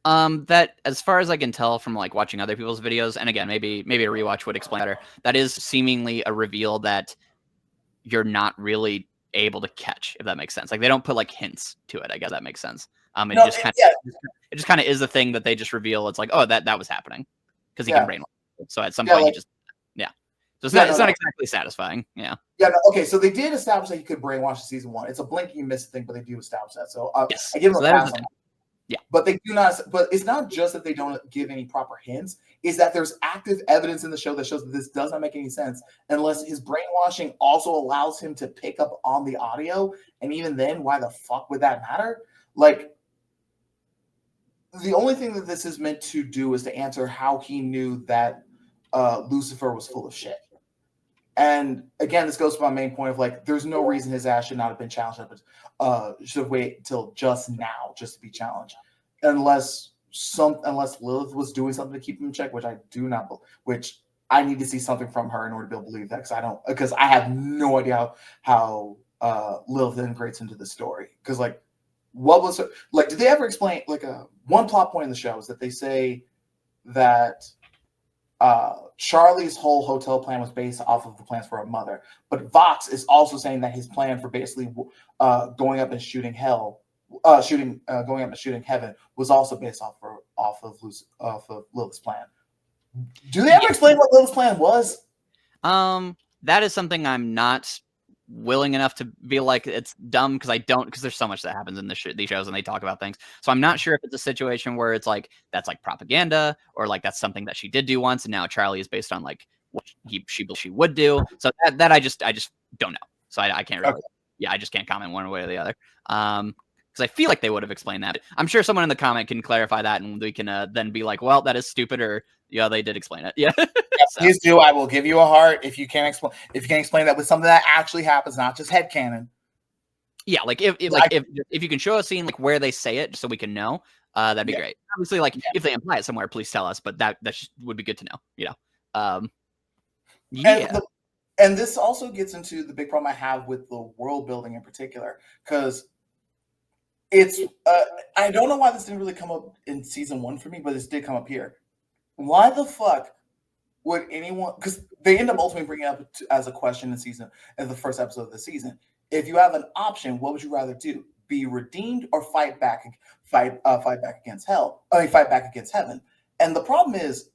That as far as I can tell from like watching other people's videos, and again, maybe a rewatch would explain better. That is seemingly a reveal that you're not really able to catch, if that makes sense. Like they don't put like hints to it. I guess that makes sense. It just kind of is a thing that they just reveal. It's like, oh, that was happening because he can brainwash. So at some point, he just So it's not exactly satisfying. Yeah. Yeah. No, okay. So they did establish that he could brainwash in season 1. It's a blink you miss thing, but they do establish that. So yes. I give them a pass on that. Yeah. But they do not. But it's not just that they don't give any proper hints. Is that there's active evidence in the show that shows that this does not make any sense unless his brainwashing also allows him to pick up on the audio. And even then, why the fuck would that matter? Like, the only thing that this is meant to do is to answer how he knew that Lucifer was full of shit. And again, this goes to my main point of like, there's no reason his ass should not have been challenged. Should have waited till just now just to be challenged, unless Lilith was doing something to keep him in check, which I do not. Which I need to see something from her in order to be able to believe that, because I have no idea how Lilith integrates into the story. Because like, what was her, like? Did they ever explain like one plot point in the show is that they say that Charlie's whole hotel plan was based off of the plans for her mother, but Vox is also saying that his plan for basically going up and shooting heaven was also based off of Lilith's plan. Do they ever explain what Lilith's plan was? That is something I'm not willing enough to be like it's dumb because there's so much that happens in these shows and they talk about things, so I'm not sure if it's a situation where it's like that's like propaganda or like that's something that she did do once and now Charlie is based on like what she would do. So that I just don't know, so I can't really I just can't comment one way or the other, because I feel like they would have explained that. I'm sure someone in the comment can clarify that and we can then be like, well, that is stupid, or they did explain it. So. Please do. I will give you a heart if you can explain that with something that actually happens, not just headcanon. Yeah, like if you can show a scene like where they say it, so we can know, that'd be great. Obviously, like if they imply it somewhere, please tell us. But that would be good to know. And this also gets into the big problem I have with the world building in particular, because it's I don't know why this didn't really come up in season 1 for me, but this did come up here. Why the fuck would anyone? Because they end up ultimately bringing it up as a question in the first episode of the season. If you have an option, what would you rather do? Be redeemed or fight back against hell? Fight back against heaven. And the problem is,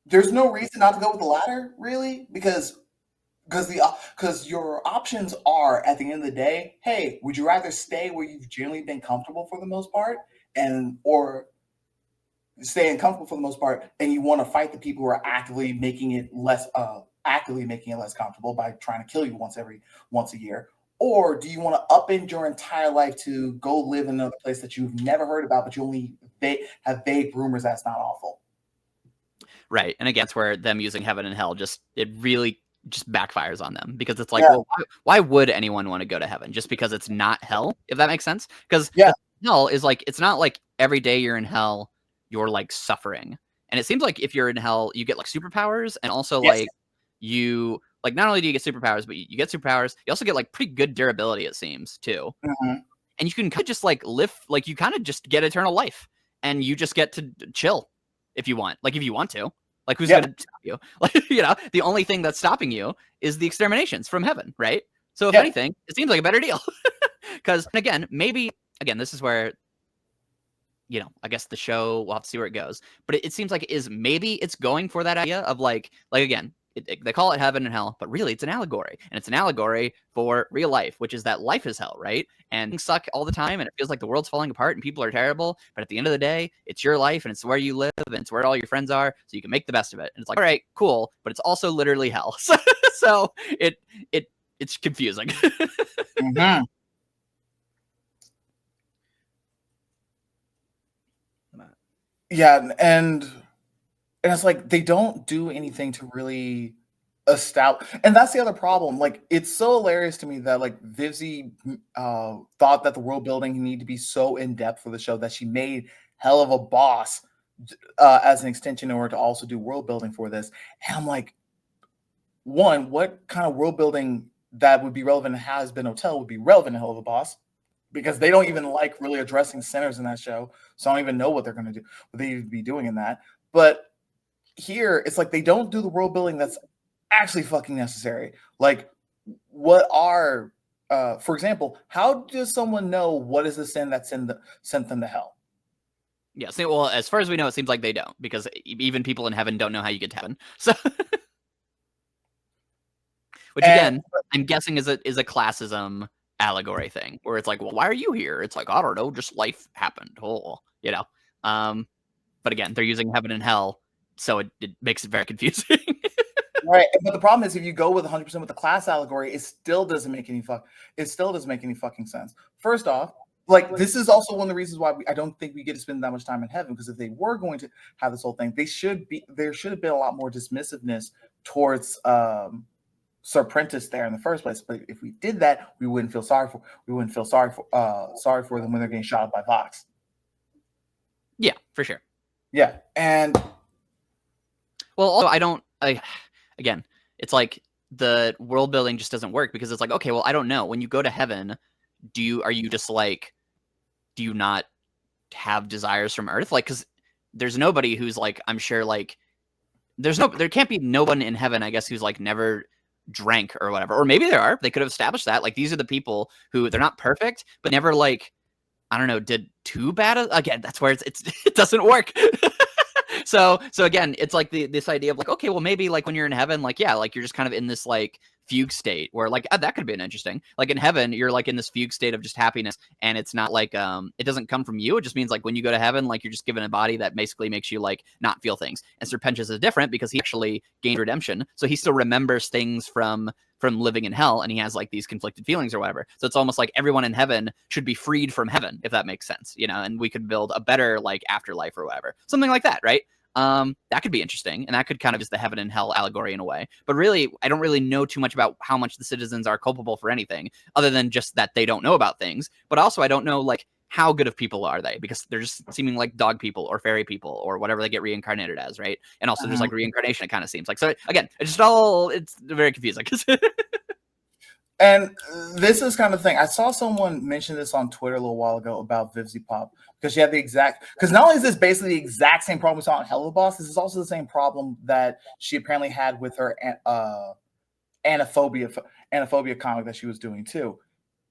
there's no reason not to go with the latter, really, because your options are, at the end of the day, hey, would you rather stay where you've generally been comfortable for the most part, or staying comfortable for the most part, and you want to fight the people who are actively making it less comfortable by trying to kill you once a year? Or do you want to upend your entire life to go live in another place that you've never heard about, but you only have vague rumors that's not awful? Right. And again, it's where them using heaven and hell it really just backfires on them, because it's like, well, why would anyone want to go to heaven just because it's not hell, if that makes sense? Because hell is like, it's not like every day you're in hell you're like suffering, and it seems like if you're in hell you get like superpowers, and also like you like, not only do you get superpowers, but you get superpowers, you also get like pretty good durability, it seems, too. And you can kind of just like live, like you kind of just get eternal life, and you just get to chill if you want, like if you want to. Like, who's going to stop you? Like, you know, the only thing that's stopping you is the exterminations from heaven, right? So if anything, it seems like a better deal. Because, again, maybe, again, this is where, you know, I guess the show, we'll have to see where it goes. But it seems like maybe it's going for that idea of like again, they call it heaven and hell, but really it's an allegory. And it's an allegory for real life, which is that life is hell, right? And things suck all the time, and it feels like the world's falling apart and people are terrible. But at the end of the day, it's your life, and it's where you live, and it's where all your friends are, so you can make the best of it. And it's like, all right, cool, but it's also literally hell. So it's confusing. Yeah, and it's like they don't do anything to really establish, and that's the other problem. Like, it's so hilarious to me that like Vivzie thought that the world building needed to be so in depth for the show that she made Hell of a Boss as an extension in order to also do world building for this. And I'm like, one, what kind of world building that would be relevant in Hazbin Hotel would be relevant in Hell of a Boss? Because they don't even like really addressing sinners in that show. So I don't even know what they're going to do, what they would be doing in that. But here, it's like they don't do the world building that's actually fucking necessary. Like, what are, for example, how does someone know what is the sin that sent them to hell? Yeah, well, as far as we know, it seems like they don't, because even people in heaven don't know how you get to heaven. So, which again, I'm guessing is a classism allegory thing, where it's like, well, why are you here? It's like, I don't know, just life happened. You know. But again, they're using heaven and hell, so it makes it very confusing. Right, but the problem is, if you go with 100% with the class allegory, it still doesn't make any fucking sense. First off, like, this is also one of the reasons why I don't think we get to spend that much time in heaven, because if they were going to have this whole thing, there should have been a lot more dismissiveness towards Sir Pentious there in the first place. But if we did that, we wouldn't feel sorry for them when they're getting shot up by Vox. Yeah, for sure. Yeah, and well, also, again, it's like the world building just doesn't work, because it's like, okay, well, I don't know. When you go to heaven, do you not have desires from Earth? Like, because there's nobody who's like, I'm sure, like, there can't be no one in heaven, I guess, who's like never drank or whatever. Or maybe there are. They could have established that. Like, these are the people who, they're not perfect, but never, like, I don't know, did too bad. Again, that's where it doesn't work. So again, it's like this idea of like, okay, well, maybe like when you're in heaven, like, yeah, like you're just kind of in this like fugue state where like, that could be an interesting, like in heaven, you're like in this fugue state of just happiness, and it's not like, it doesn't come from you. It just means like when you go to heaven, like you're just given a body that basically makes you like not feel things. And Sir Pentious is different because he actually gained redemption. So he still remembers things from living in hell, and he has like these conflicted feelings or whatever. So it's almost like everyone in heaven should be freed from heaven, if that makes sense, you know, and we could build a better like afterlife or whatever, something like that, right? That could be interesting, and that could kind of is the heaven and hell allegory in a way. But really, I don't really know too much about how much the citizens are culpable for anything, other than just that they don't know about things. But also, I don't know like how good of people are they, because they're just seeming like dog people or fairy people or whatever they get reincarnated as, right? And also, there's like reincarnation. It kind of seems like, so again, it's very confusing. And this is kind of thing. I saw someone mention this on Twitter a little while ago about VivziePop, because she had because not only is this basically the exact same problem we saw in Hell of a Boss, this is also the same problem that she apparently had with her Anaphobia comic that she was doing too.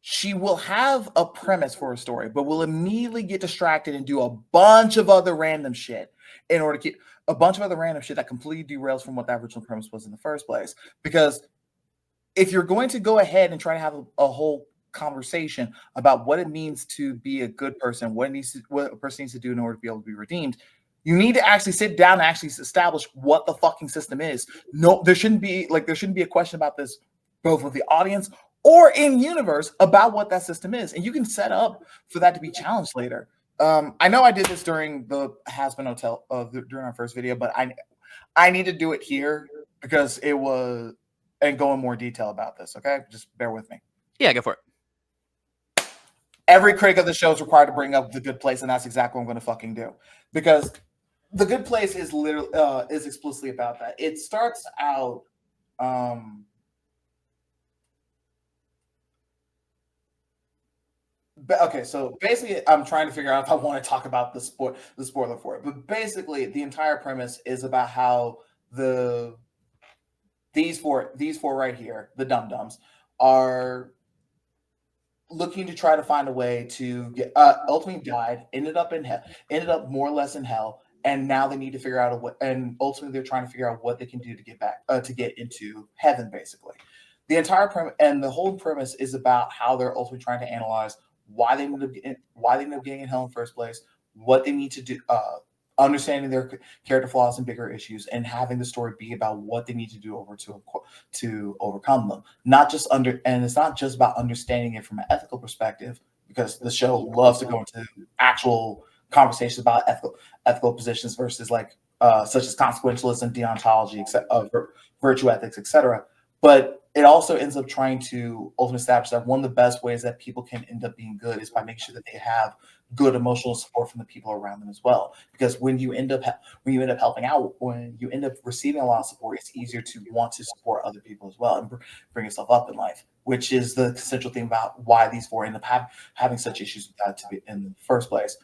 She will have a premise for a story, but will immediately get distracted and do a bunch of other random shit in order to get a bunch of other random shit that completely derails from what the original premise was in the first place. Because if you're going to go ahead and try to have a whole conversation about what it means to be a good person, what a person needs to do in order to be able to be redeemed, you need to actually sit down and actually establish what the fucking system is. No, there shouldn't be a question about this both with the audience or in universe about what that system is, and you can set up for that to be challenged later. I know I did this during the Hazbin Hotel during our first video, but I need to do it here because it was and go in more detail about this. Okay, just bear with me. Yeah, go for it. Every critic of the show is required to bring up The Good Place, and that's exactly what I'm going to fucking do, because The Good Place is literally is explicitly about that. It starts out. Okay, so basically, I'm trying to figure out if I want to talk about the spoiler for it. But basically, the entire premise is about how these four right here, the dum dums, are looking to try to find a way to get ultimately died, ended up in hell, ended up more or less in hell, and now they need to figure out a way, and ultimately they're trying to figure out what they can do to get back to get into heaven, basically. The entire premise and the whole premise is about how they're ultimately trying to analyze why they ended up getting in hell in the first place, what they need to do, understanding their character flaws and bigger issues, and having the story be about what they need to do to overcome them. And it's not just about understanding it from an ethical perspective, because the show loves to go into actual conversations about ethical positions versus like such as consequentialism, deontology, virtue ethics, etc. But it also ends up trying to ultimately establish that one of the best ways that people can end up being good is by making sure that they have good emotional support from the people around them as well. Because when you end up helping out, when you end up receiving a lot of support, it's easier to want to support other people as well and bring yourself up in life, which is the essential thing about why these four end up having such issues with that to be in the first place.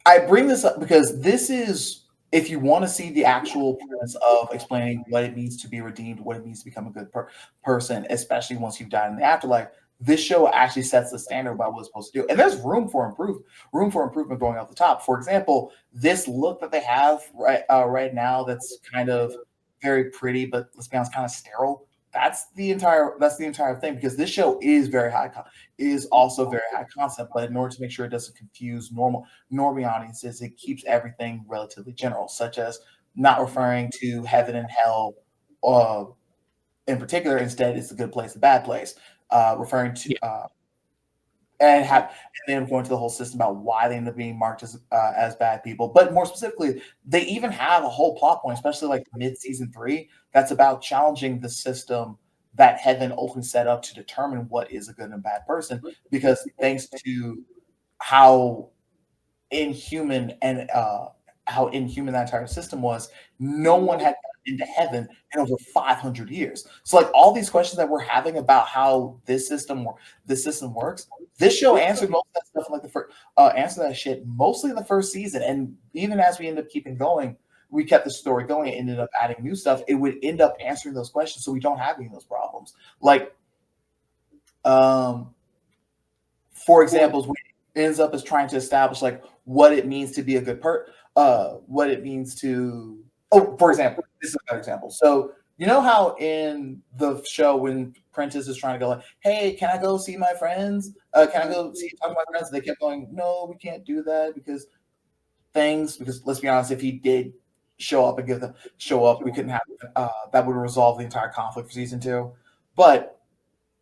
I bring this up because this is, if you want to see the actual premise of explaining what it means to be redeemed, what it means to become a good person, especially once you've died in the afterlife, this show actually sets the standard about what it's supposed to do. And there's room for improvement going off the top. For example, this look that they have right now, that's kind of very pretty, but let's be honest, kind of sterile. That's the entire thing, because this show is also very high concept, but in order to make sure it doesn't confuse normie audiences, it keeps everything relatively general, such as not referring to heaven and hell in particular. Instead, it's a good place, a bad place, referring to and then going to the whole system about why they end up being marked as bad people. But more specifically, they even have a whole plot point, especially like mid-season 3, that's about challenging the system that heaven ultimately set up to determine what is a good and bad person. Because thanks to how inhuman that entire system was, no one had gotten into heaven in over 500 years. So like all these questions that we're having about how this system works, this show answered most of that stuff in like answer that shit mostly in the first season. And even as we end up keeping going, we kept the story going and ended up adding new stuff, it would end up answering those questions, so we don't have any of those problems. Like for example, when it ends up as trying to establish like what it means to be a good what it means to, for example, this is a better example. So you know how in the show when Pentious is trying to go like, hey, can I go see my friends? Can I go talk to my friends? And they kept going, no, we can't do that because let's be honest, if he did show up, we couldn't have that would resolve the entire conflict for season 2. But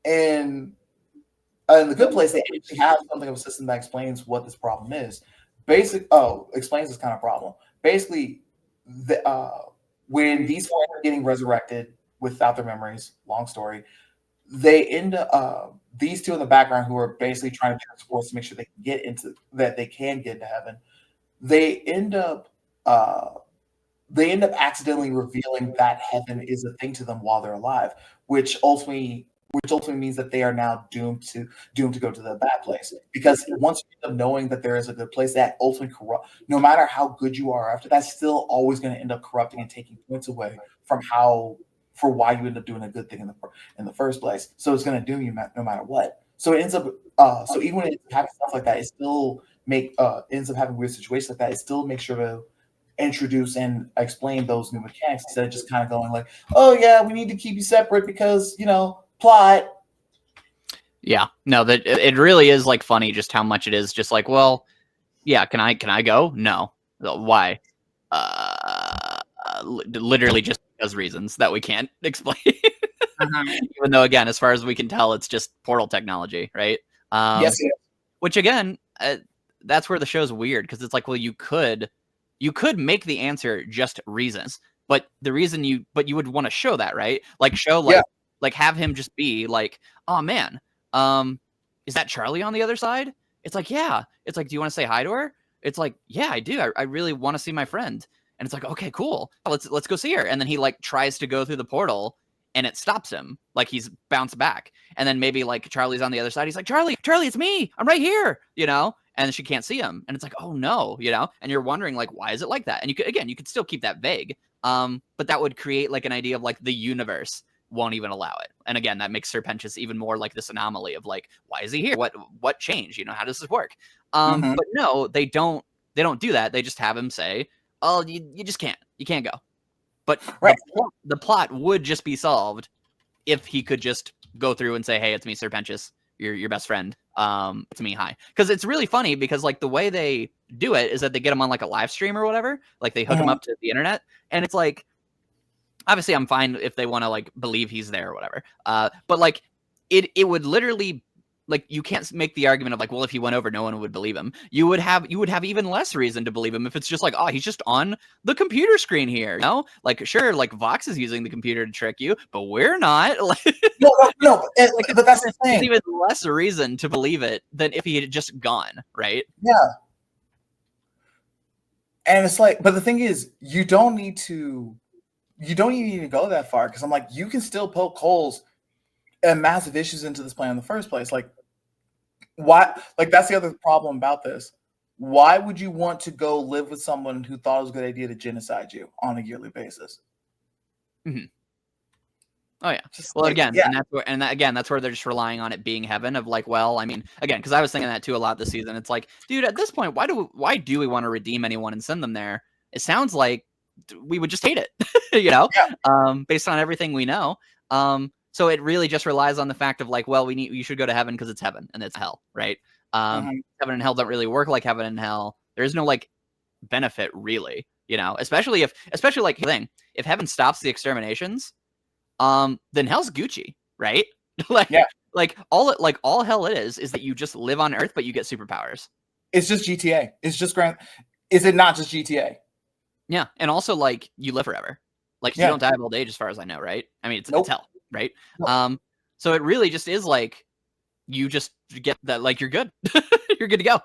in The Good Place, they actually have something of a system that explains what this problem is. Explains this kind of problem. Basically, when these four are getting resurrected without their memories, long story, they end up these two in the background who are basically trying to do sports to make sure they can get into heaven. They end up accidentally revealing that heaven is a thing to them while they're alive, which ultimately means that they are now doomed to go to the bad place. Because once you end up knowing that there is a good place, that ultimately no matter how good you are after, that's still always going to end up corrupting and taking points away from why you end up doing a good thing in the first place. So it's going to doom you no matter what. So it ends up so even when it's having stuff like that, it still ends up having weird situations like that. It still makes sure to introduce and explain those new mechanics instead of just kind of going like, oh yeah, we need to keep you separate because plot. Yeah, no, that it really is like funny just how much it is just like, well, yeah, can I go? No. Why? Literally just because reasons that we can't explain. Even though, again, as far as we can tell, it's just portal technology, right? Yes. Which again, that's where the show's weird, because it's like, well, you could make the answer just reasons, But the reason you would want to show that, right? Like show like have him just be like, oh man, is that Charlie on the other side? It's like, yeah. It's like, do you want to say hi to her? It's like, yeah, I do. I really want to see my friend. And it's like, okay, cool. Let's go see her. And then he like tries to go through the portal and it stops him. Like he's bounced back. And then maybe like Charlie's on the other side. He's like, Charlie, it's me. I'm right here, you know? And she can't see him. And it's like, oh no, you know? And you're wondering like, why is it like that? And you could still keep that vague. But that would create like an idea of like the universe won't even allow it. And again, that makes Sir Pentious even more like this anomaly of like, why is he here? What changed? You know, how does this work? But no, they don't do that. They just have him say, oh, you just can't. You can't go. But the plot would just be solved if he could just go through and say, hey, it's me, Sir Pentious, your best friend. It's me, hi. Because it's really funny because like the way they do it is that they get him on like a live stream or whatever. Like they hook him up to the internet. And it's like, obviously I'm fine if they want to like believe he's there or whatever. But like it would literally, like, you can't make the argument of like, well, if he went over, no one would believe him. You would have even less reason to believe him if it's just like, oh, he's just on the computer screen here. You know, like sure, like Vox is using the computer to trick you, but we're not. Like, no. But that's the thing. There's even less reason to believe it than if he had just gone, right? Yeah. And it's like, but the thing is, you don't need to go that far because I'm like, you can still poke holes and massive issues into this plan in the first place. Like, why? Like, that's the other problem about this. Why would you want to go live with someone who thought it was a good idea to genocide you on a yearly basis? Mm-hmm. Oh yeah. Just well, like, again, yeah. That's where they're just relying on it being heaven. Of like, well, I mean, again, because I was thinking that too a lot this season. It's like, dude, at this point, why do we want to redeem anyone and send them there? It sounds like we would just hate it, you know, based on everything we know. So it really just relies on the fact of like, well, you should go to heaven because it's heaven and it's hell, right? Heaven and hell don't really work like heaven and hell. There is no like benefit really, you know, especially like thing. If heaven stops the exterminations, then hell's Gucci, right? like all hell is that you just live on Earth, but you get superpowers. It's just GTA. It's just Is it not just GTA? Yeah, and also like you live forever. Like you don't die of old age, as far as I know, right? I mean, it's hell, right? Nope. So it really just is like you just get that, like you're good, you're good to go.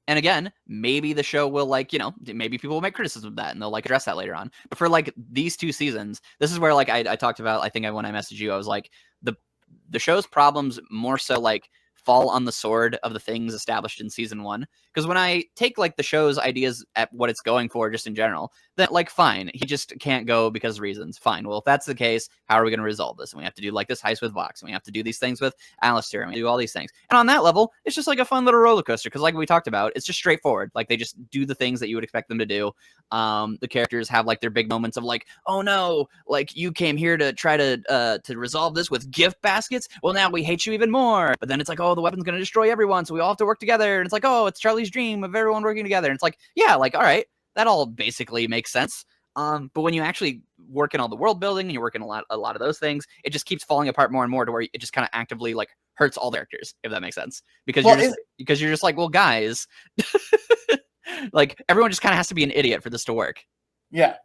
And again, maybe the show will like, you know, maybe people will make criticism of that and they'll like address that later on. But for like these 2 seasons, this is where like I talked about. I think when I messaged you, I was like the show's problems more so like fall on the sword of the things established in season 1. Because when I take like the show's ideas at what it's going for just in general, then like fine, he just can't go because of reasons. Fine. Well, if that's the case, how are we going to resolve this? And we have to do like this heist with Vox, and we have to do these things with Alastor, and we do all these things. And on that level, it's just like a fun little roller coaster because like we talked about, it's just straightforward. Like they just do the things that you would expect them to do. The characters have like their big moments of like, oh no, like you came here to try to resolve this with gift baskets. Well, now we hate you even more. But then it's like, oh, the weapon's going to destroy everyone, so we all have to work together. And it's like, oh, it's Charlie's dream of everyone working together. And it's like, yeah, like, all right, that all basically makes sense. But when you actually work in all the world building and you're working a lot of those things, it just keeps falling apart more and more to where it just kind of actively like hurts all the characters, if that makes sense. Because you're just like, well, guys, like everyone just kind of has to be an idiot for this to work. Yeah.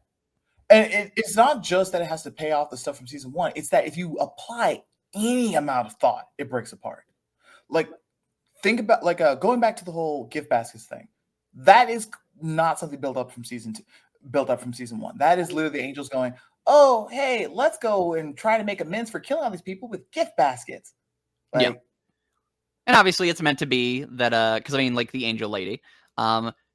And it's not just that it has to pay off the stuff from season 1. It's that if you apply any amount of thought, it breaks apart. Like, think about like going back to the whole gift baskets thing. That is not something built up from season 1. That is literally the angels going, oh, hey, let's go and try to make amends for killing all these people with gift baskets. Like, yeah. And obviously it's meant to be that, because I mean, like the angel lady,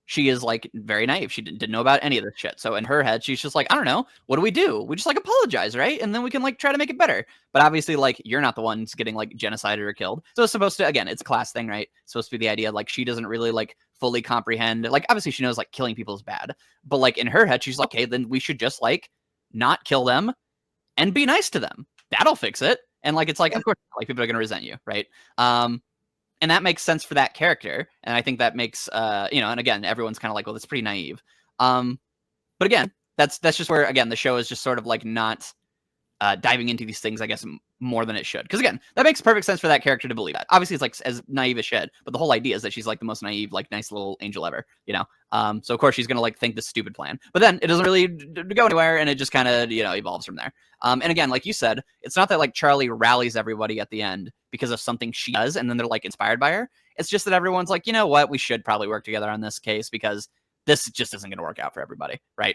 she is like very naive. She didn't know about any of this shit. So in her head, she's just like, I don't know. What do? We just like apologize, right? And then we can like try to make it better. But obviously, like you're not the ones getting like genocided or killed. So it's supposed to, again, it's a class thing, right? It's supposed to be the idea like she doesn't really like fully comprehend. Like obviously she knows like killing people is bad. But like in her head, she's like, okay, then we should just like not kill them and be nice to them. That'll fix it. And like it's like, of course, like people are gonna resent you, right? And that makes sense for that character. And I think that makes, and again, everyone's kind of like, well, that's pretty naive. But again, that's just where, again, the show is just sort of like not diving into these things, I guess, more than it should. Because again, that makes perfect sense for that character to believe that. Obviously, it's like as naive as shit, but the whole idea is that she's like the most naive, like nice little angel ever, you know. So of course she's gonna like think this stupid plan, but then it doesn't really go anywhere, and it just kind of evolves from there. And again, like you said, it's not that like Charlie rallies everybody at the end because of something she does, and then they're like inspired by her. It's just that everyone's like, you know what, we should probably work together on this case because this just isn't going to work out for everybody, right?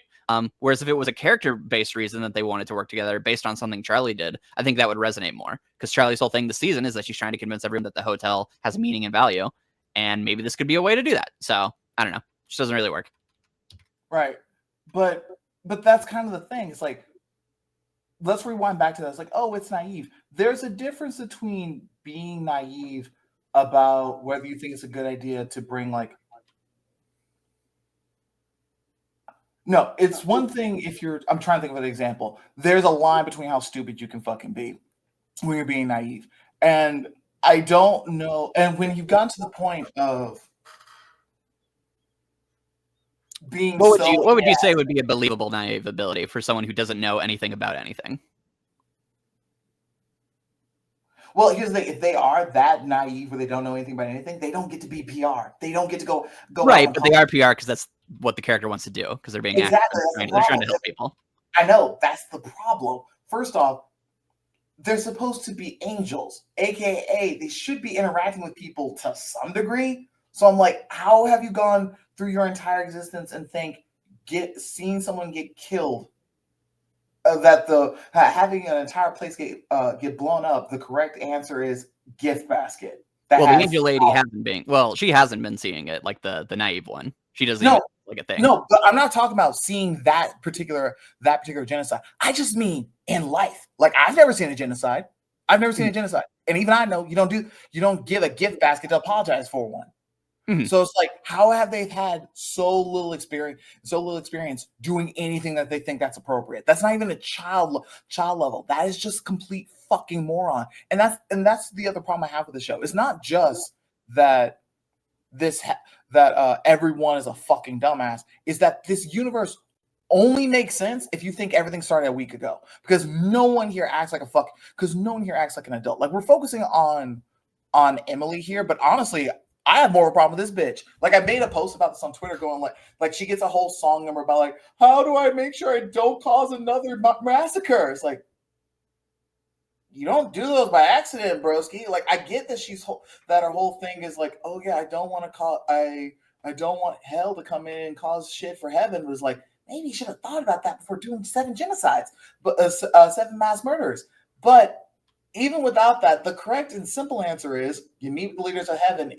Whereas if it was a character-based reason that they wanted to work together based on something Charlie did, I think that would resonate more. Because Charlie's whole thing this season is that she's trying to convince everyone that the hotel has meaning and value, and maybe this could be a way to do that. So I don't know, it just doesn't really work. Right, but that's kind of the thing. It's like, let's rewind back to that. It's like, oh, it's naive. There's a difference between being naive about whether you think it's a good idea to bring like. No, it's one thing if you're. I'm trying to think of an example. There's a line between how stupid you can fucking be when you're being naive, and I don't know. And when you've gotten to the point of being what would you say would be a believable naive ability for someone who doesn't know anything about anything? Well, here's the thing: if they are that naive or they don't know anything about anything, they don't get to be PR. They don't get to go right, but they are PR because that's what the character wants to do because they're being exactly. They're trying to help people. I know that's the problem. First off, they're supposed to be angels, aka they should be interacting with people to some degree. So I'm like, how have you gone through your entire existence and seeing someone get killed? That having an entire place get blown up. The correct answer is gift basket. The angel lady hasn't been. Well, she hasn't been seeing it like the naive one. She doesn't even like a thing. No, but I'm not talking about seeing that particular genocide. I just mean in life. Like I've never seen a genocide. I've never seen a genocide, and even I know you don't give a gift basket to apologize for one. Mm-hmm. So it's like, how have they had so little experience doing anything that they think that's appropriate? That's not even a child level. That is just complete fucking moron. And that's the other problem I have with the show. It's not just that everyone is a fucking dumbass. Is that this universe only makes sense if you think everything started a week ago, because no one here acts like an adult. Like we're focusing on Emily here, but honestly, I have more of a problem with this bitch. Like I made a post about this on Twitter going like she gets a whole song number about like, how do I make sure I don't cause another massacre? It's like, you don't do those by accident, broski. Like I get that that her whole thing is like, oh yeah, I don't want hell to come in and cause shit for heaven. It was like, maybe you should have thought about that before doing 7 genocides, but 7 mass murders. But even without that, the correct and simple answer is you meet with the leaders of heaven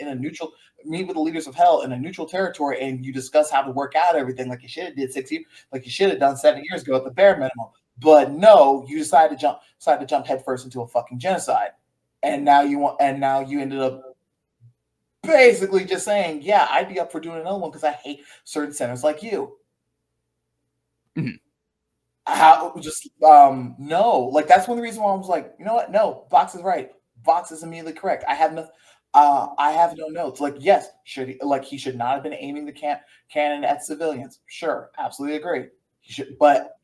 meet with the leaders of hell in a neutral territory, and you discuss how to work out everything like you should have did 6 years, like you should have done 7 years ago at the bare minimum. But no, you decided to jump headfirst into a fucking genocide, and now you ended up basically just saying, yeah, I'd be up for doing another one because I hate certain centers like you. Mm-hmm. No, like that's one of the reasons why I was like, you know what? No, Vox is right. Vox is immediately correct. I have no notes. Like, yes, he should not have been aiming the cannon at civilians. Sure, absolutely agree. He should, but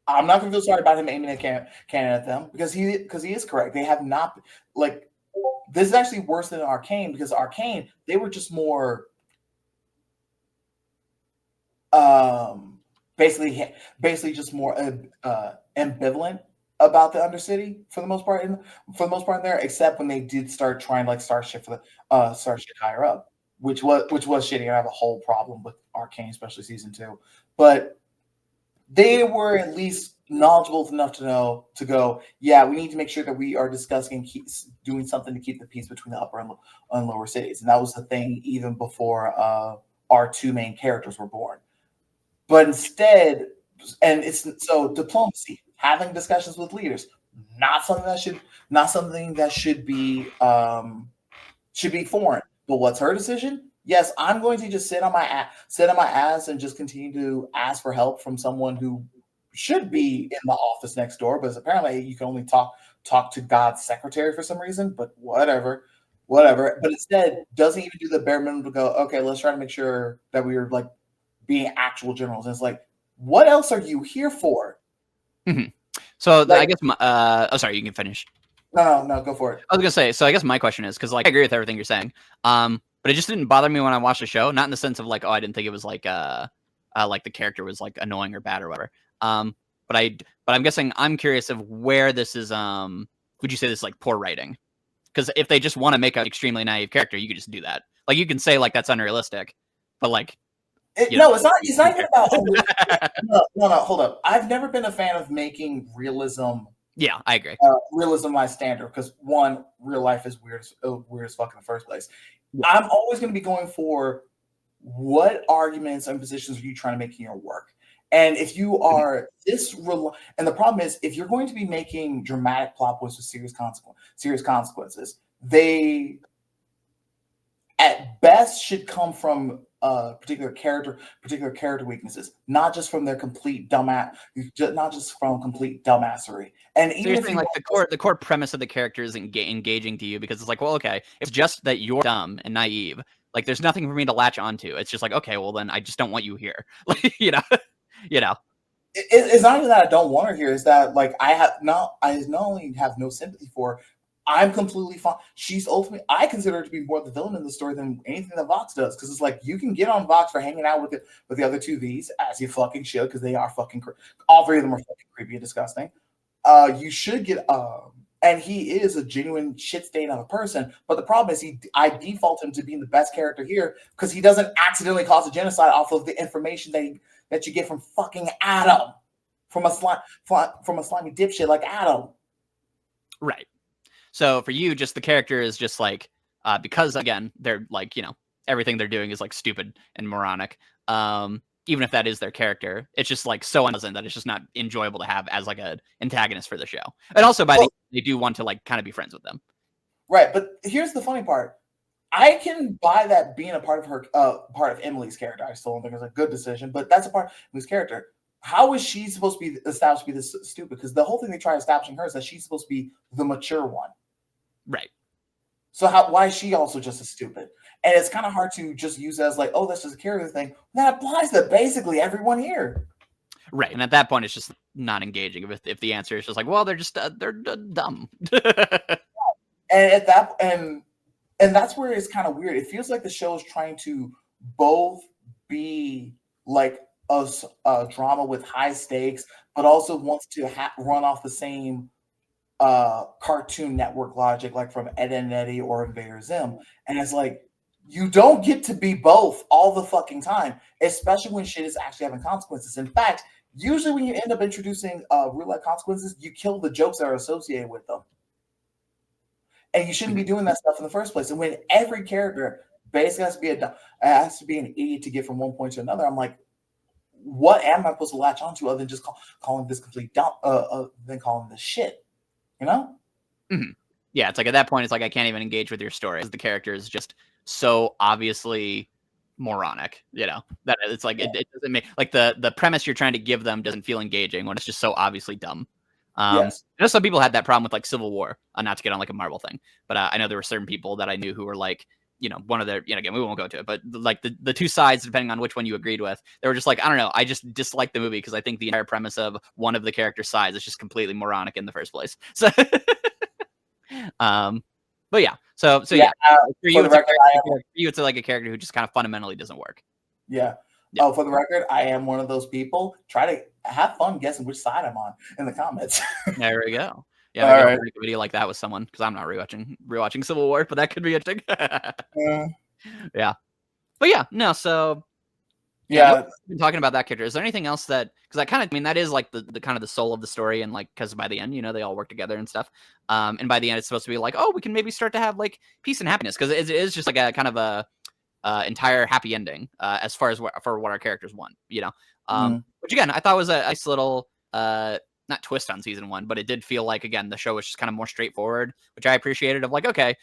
I'm not going to feel sorry about him aiming a cannon at them because he is correct. They have not like this is actually worse than Arcane because Arcane they were just more basically just more ambivalent about the Undercity for the most part in there, except when they did start trying to like start shit higher up, which was shitty. And I have a whole problem with Arcane, especially season 2, but they were at least knowledgeable enough to go, yeah, we need to make sure that we are discussing and doing something to keep the peace between the upper and lower cities, and that was the thing even before our 2 main characters were born. But instead, and it's so diplomacy, having discussions with leaders, not something that should be foreign. But what's her decision? Yes, I'm going to just sit on my ass and just continue to ask for help from someone who should be in the office next door, but apparently you can only talk to God's secretary for some reason. But whatever. But instead, doesn't even do the bare minimum to go, okay, let's try to make sure that we are like being actual generals. And it's like, what else are you here for? Mm-hmm. So I Like, guess sorry, you can finish. no, go for it. I was gonna say, so I guess my question is, because like I agree with everything you're saying, but it just didn't bother me when I watched the show. Not in the sense of like, oh, I didn't think it was like the character was like annoying or bad or whatever. Um, but I'm guessing I'm curious of where this is. Would you say this is like poor writing? Because if they just want to make an extremely naive character, you could just do that. Like you can say like that's unrealistic, but like No, it's not. It's not even about. No, hold up. I've never been a fan of making realism. Yeah, I agree. Realism my standard because one, real life is weird as fuck in the first place. Yeah. I'm always going to be going for what arguments and positions are you trying to make in your work. And if you are and the problem is, if you're going to be making dramatic plot points with serious consequences, they at best should come from particular character weaknesses, not just from their complete not just from complete dumbassery. And So even you're if saying you like the core premise of the character is engaging to you because it's like, well, okay, it's just that you're dumb and naive. Like there's nothing for me to latch onto. It's just like, okay, well then I just don't want you here. Like you know. It's not even that I don't want her here. Is that like I not only have no sympathy for her, I'm completely fine. She's ultimately, I consider her to be more the villain in the story than anything that Vox does. Because it's like you can get on Vox for hanging out with the other two V's, as you fucking should, because they are fucking all three of them are fucking creepy and disgusting. You should get and he is a genuine shit stain of a person. But the problem is I default him to being the best character here because he doesn't accidentally cause a genocide off of the information that you get from fucking Adam, from a slimy dipshit like Adam. Right. So for you, just the character is just like because again they're like everything they're doing is like stupid and moronic. Even if that is their character, it's just like so unpleasant that it's just not enjoyable to have as like an antagonist for the show. And also by the end, they do want to like kind of be friends with them. Right, but here's the funny part. I can buy that being a part of her, part of Emily's character. I still don't think it's a good decision, but that's a part of Emily's character. How is she supposed to be established to be this stupid? Because the whole thing they try establishing her is that she's supposed to be the mature one. Right. So why is she also just as stupid? And it's kind of hard to just use it as like, oh, that's just a character thing. That applies to basically everyone here. Right. And at that point, it's just not engaging. If the answer is just like, well, they're just they're dumb. And at that and that's where it's kind of weird. It feels like the show is trying to both be like a drama with high stakes, but also wants to run off the same Cartoon Network logic, like from Ed and Eddie or Invader Zim. And it's like, you don't get to be both all the fucking time, especially when shit is actually having consequences. In fact, usually when you end up introducing real life consequences, you kill the jokes that are associated with them. And you shouldn't be doing that stuff in the first place. And when every character basically has to be an idiot to get from one point to another, I'm like, what am I supposed to latch onto other than just calling this complete dumb, than calling this shit? You know? Mm-hmm. Yeah, it's like at that point, it's like I can't even engage with your story. The character is just so obviously moronic. That it's like it doesn't make like the premise you're trying to give them doesn't feel engaging when it's just so obviously dumb. Yes. I know some people had that problem with like Civil War, not to get on like a Marvel thing, but I know there were certain people that I knew who were like, one of their, again, we won't go into it, but like the two sides, depending on which one you agreed with, they were just like, I don't know, I just dislike the movie because I think the entire premise of one of the character sides is just completely moronic in the first place. So, but yeah, so yeah, for you, it's like a character who just kind of fundamentally doesn't work. Yeah. Oh, for the record, I am one of those people. Try to have fun guessing which side I'm on in the comments. There we go. Yeah, maybe I'll make a video like that with someone because I'm not rewatching Civil War, but that could be interesting. Yeah, but yeah, no. So we've been talking about that character. Is there anything else because that is like the kind of the soul of the story, and like because by the end, they all work together and stuff. And by the end, it's supposed to be like, oh, we can maybe start to have like peace and happiness because it is just like a kind of a entire happy ending as far as for what our characters want, which again I thought was a nice little not twist on season 1, but it did feel like again the show was just kind of more straightforward, which I appreciated. Of like, okay,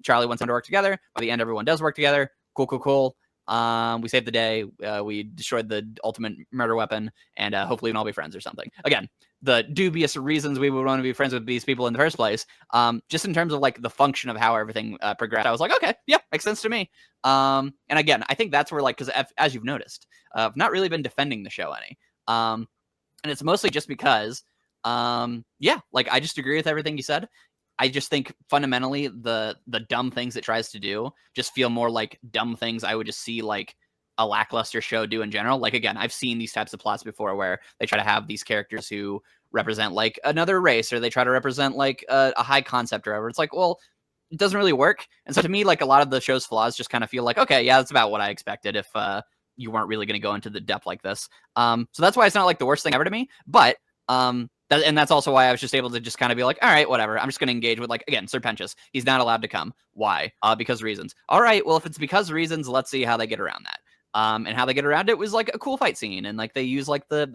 Charlie wants them to work together. By the end, everyone does work together. Cool. We saved the day. We destroyed the ultimate murder weapon, and hopefully we can all be friends or something. Again, the dubious reasons we would want to be friends with these people in the first place. Just in terms of like the function of how everything progressed, I was like, okay, yeah, makes sense to me. And again, I think that's where like, because as you've noticed, I've not really been defending the show any. And it's mostly just because Yeah, like I just agree with everything you said. I just think fundamentally the dumb things it tries to do just feel more like dumb things I would just see like a lackluster show do in general. Like again, I've seen these types of plots before where they try to have these characters who represent like another race, or they try to represent like a high concept or whatever. It's like, well, it doesn't really work. And so to me, like a lot of the show's flaws just kind of feel like, okay, yeah, that's about what I expected if you weren't really going to go into the depth like this. So that's why it's not like the worst thing ever to me. But and that's also why I was just able to just kind of be like, all right, whatever. I'm just going to engage with like, again, Sir Pentious. He's not allowed to come. Why? Because reasons. All right, well, if it's because reasons, let's see how they get around that. And how they get around it was like a cool fight scene, and like they use like the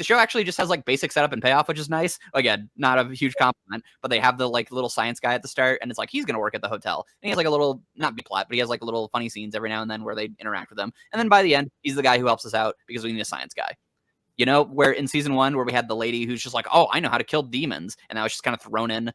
show actually just has like basic setup and payoff, which is nice. Again, not a huge compliment, but they have the like little science guy at the start, and it's like he's gonna work at the hotel, and he has like a little not big plot, but he has like little funny scenes every now and then where they interact with them, and then by the end, he's the guy who helps us out because we need a science guy. You know, where in season 1, where we had the lady who's just like, oh, I know how to kill demons, and that was just kind of thrown in.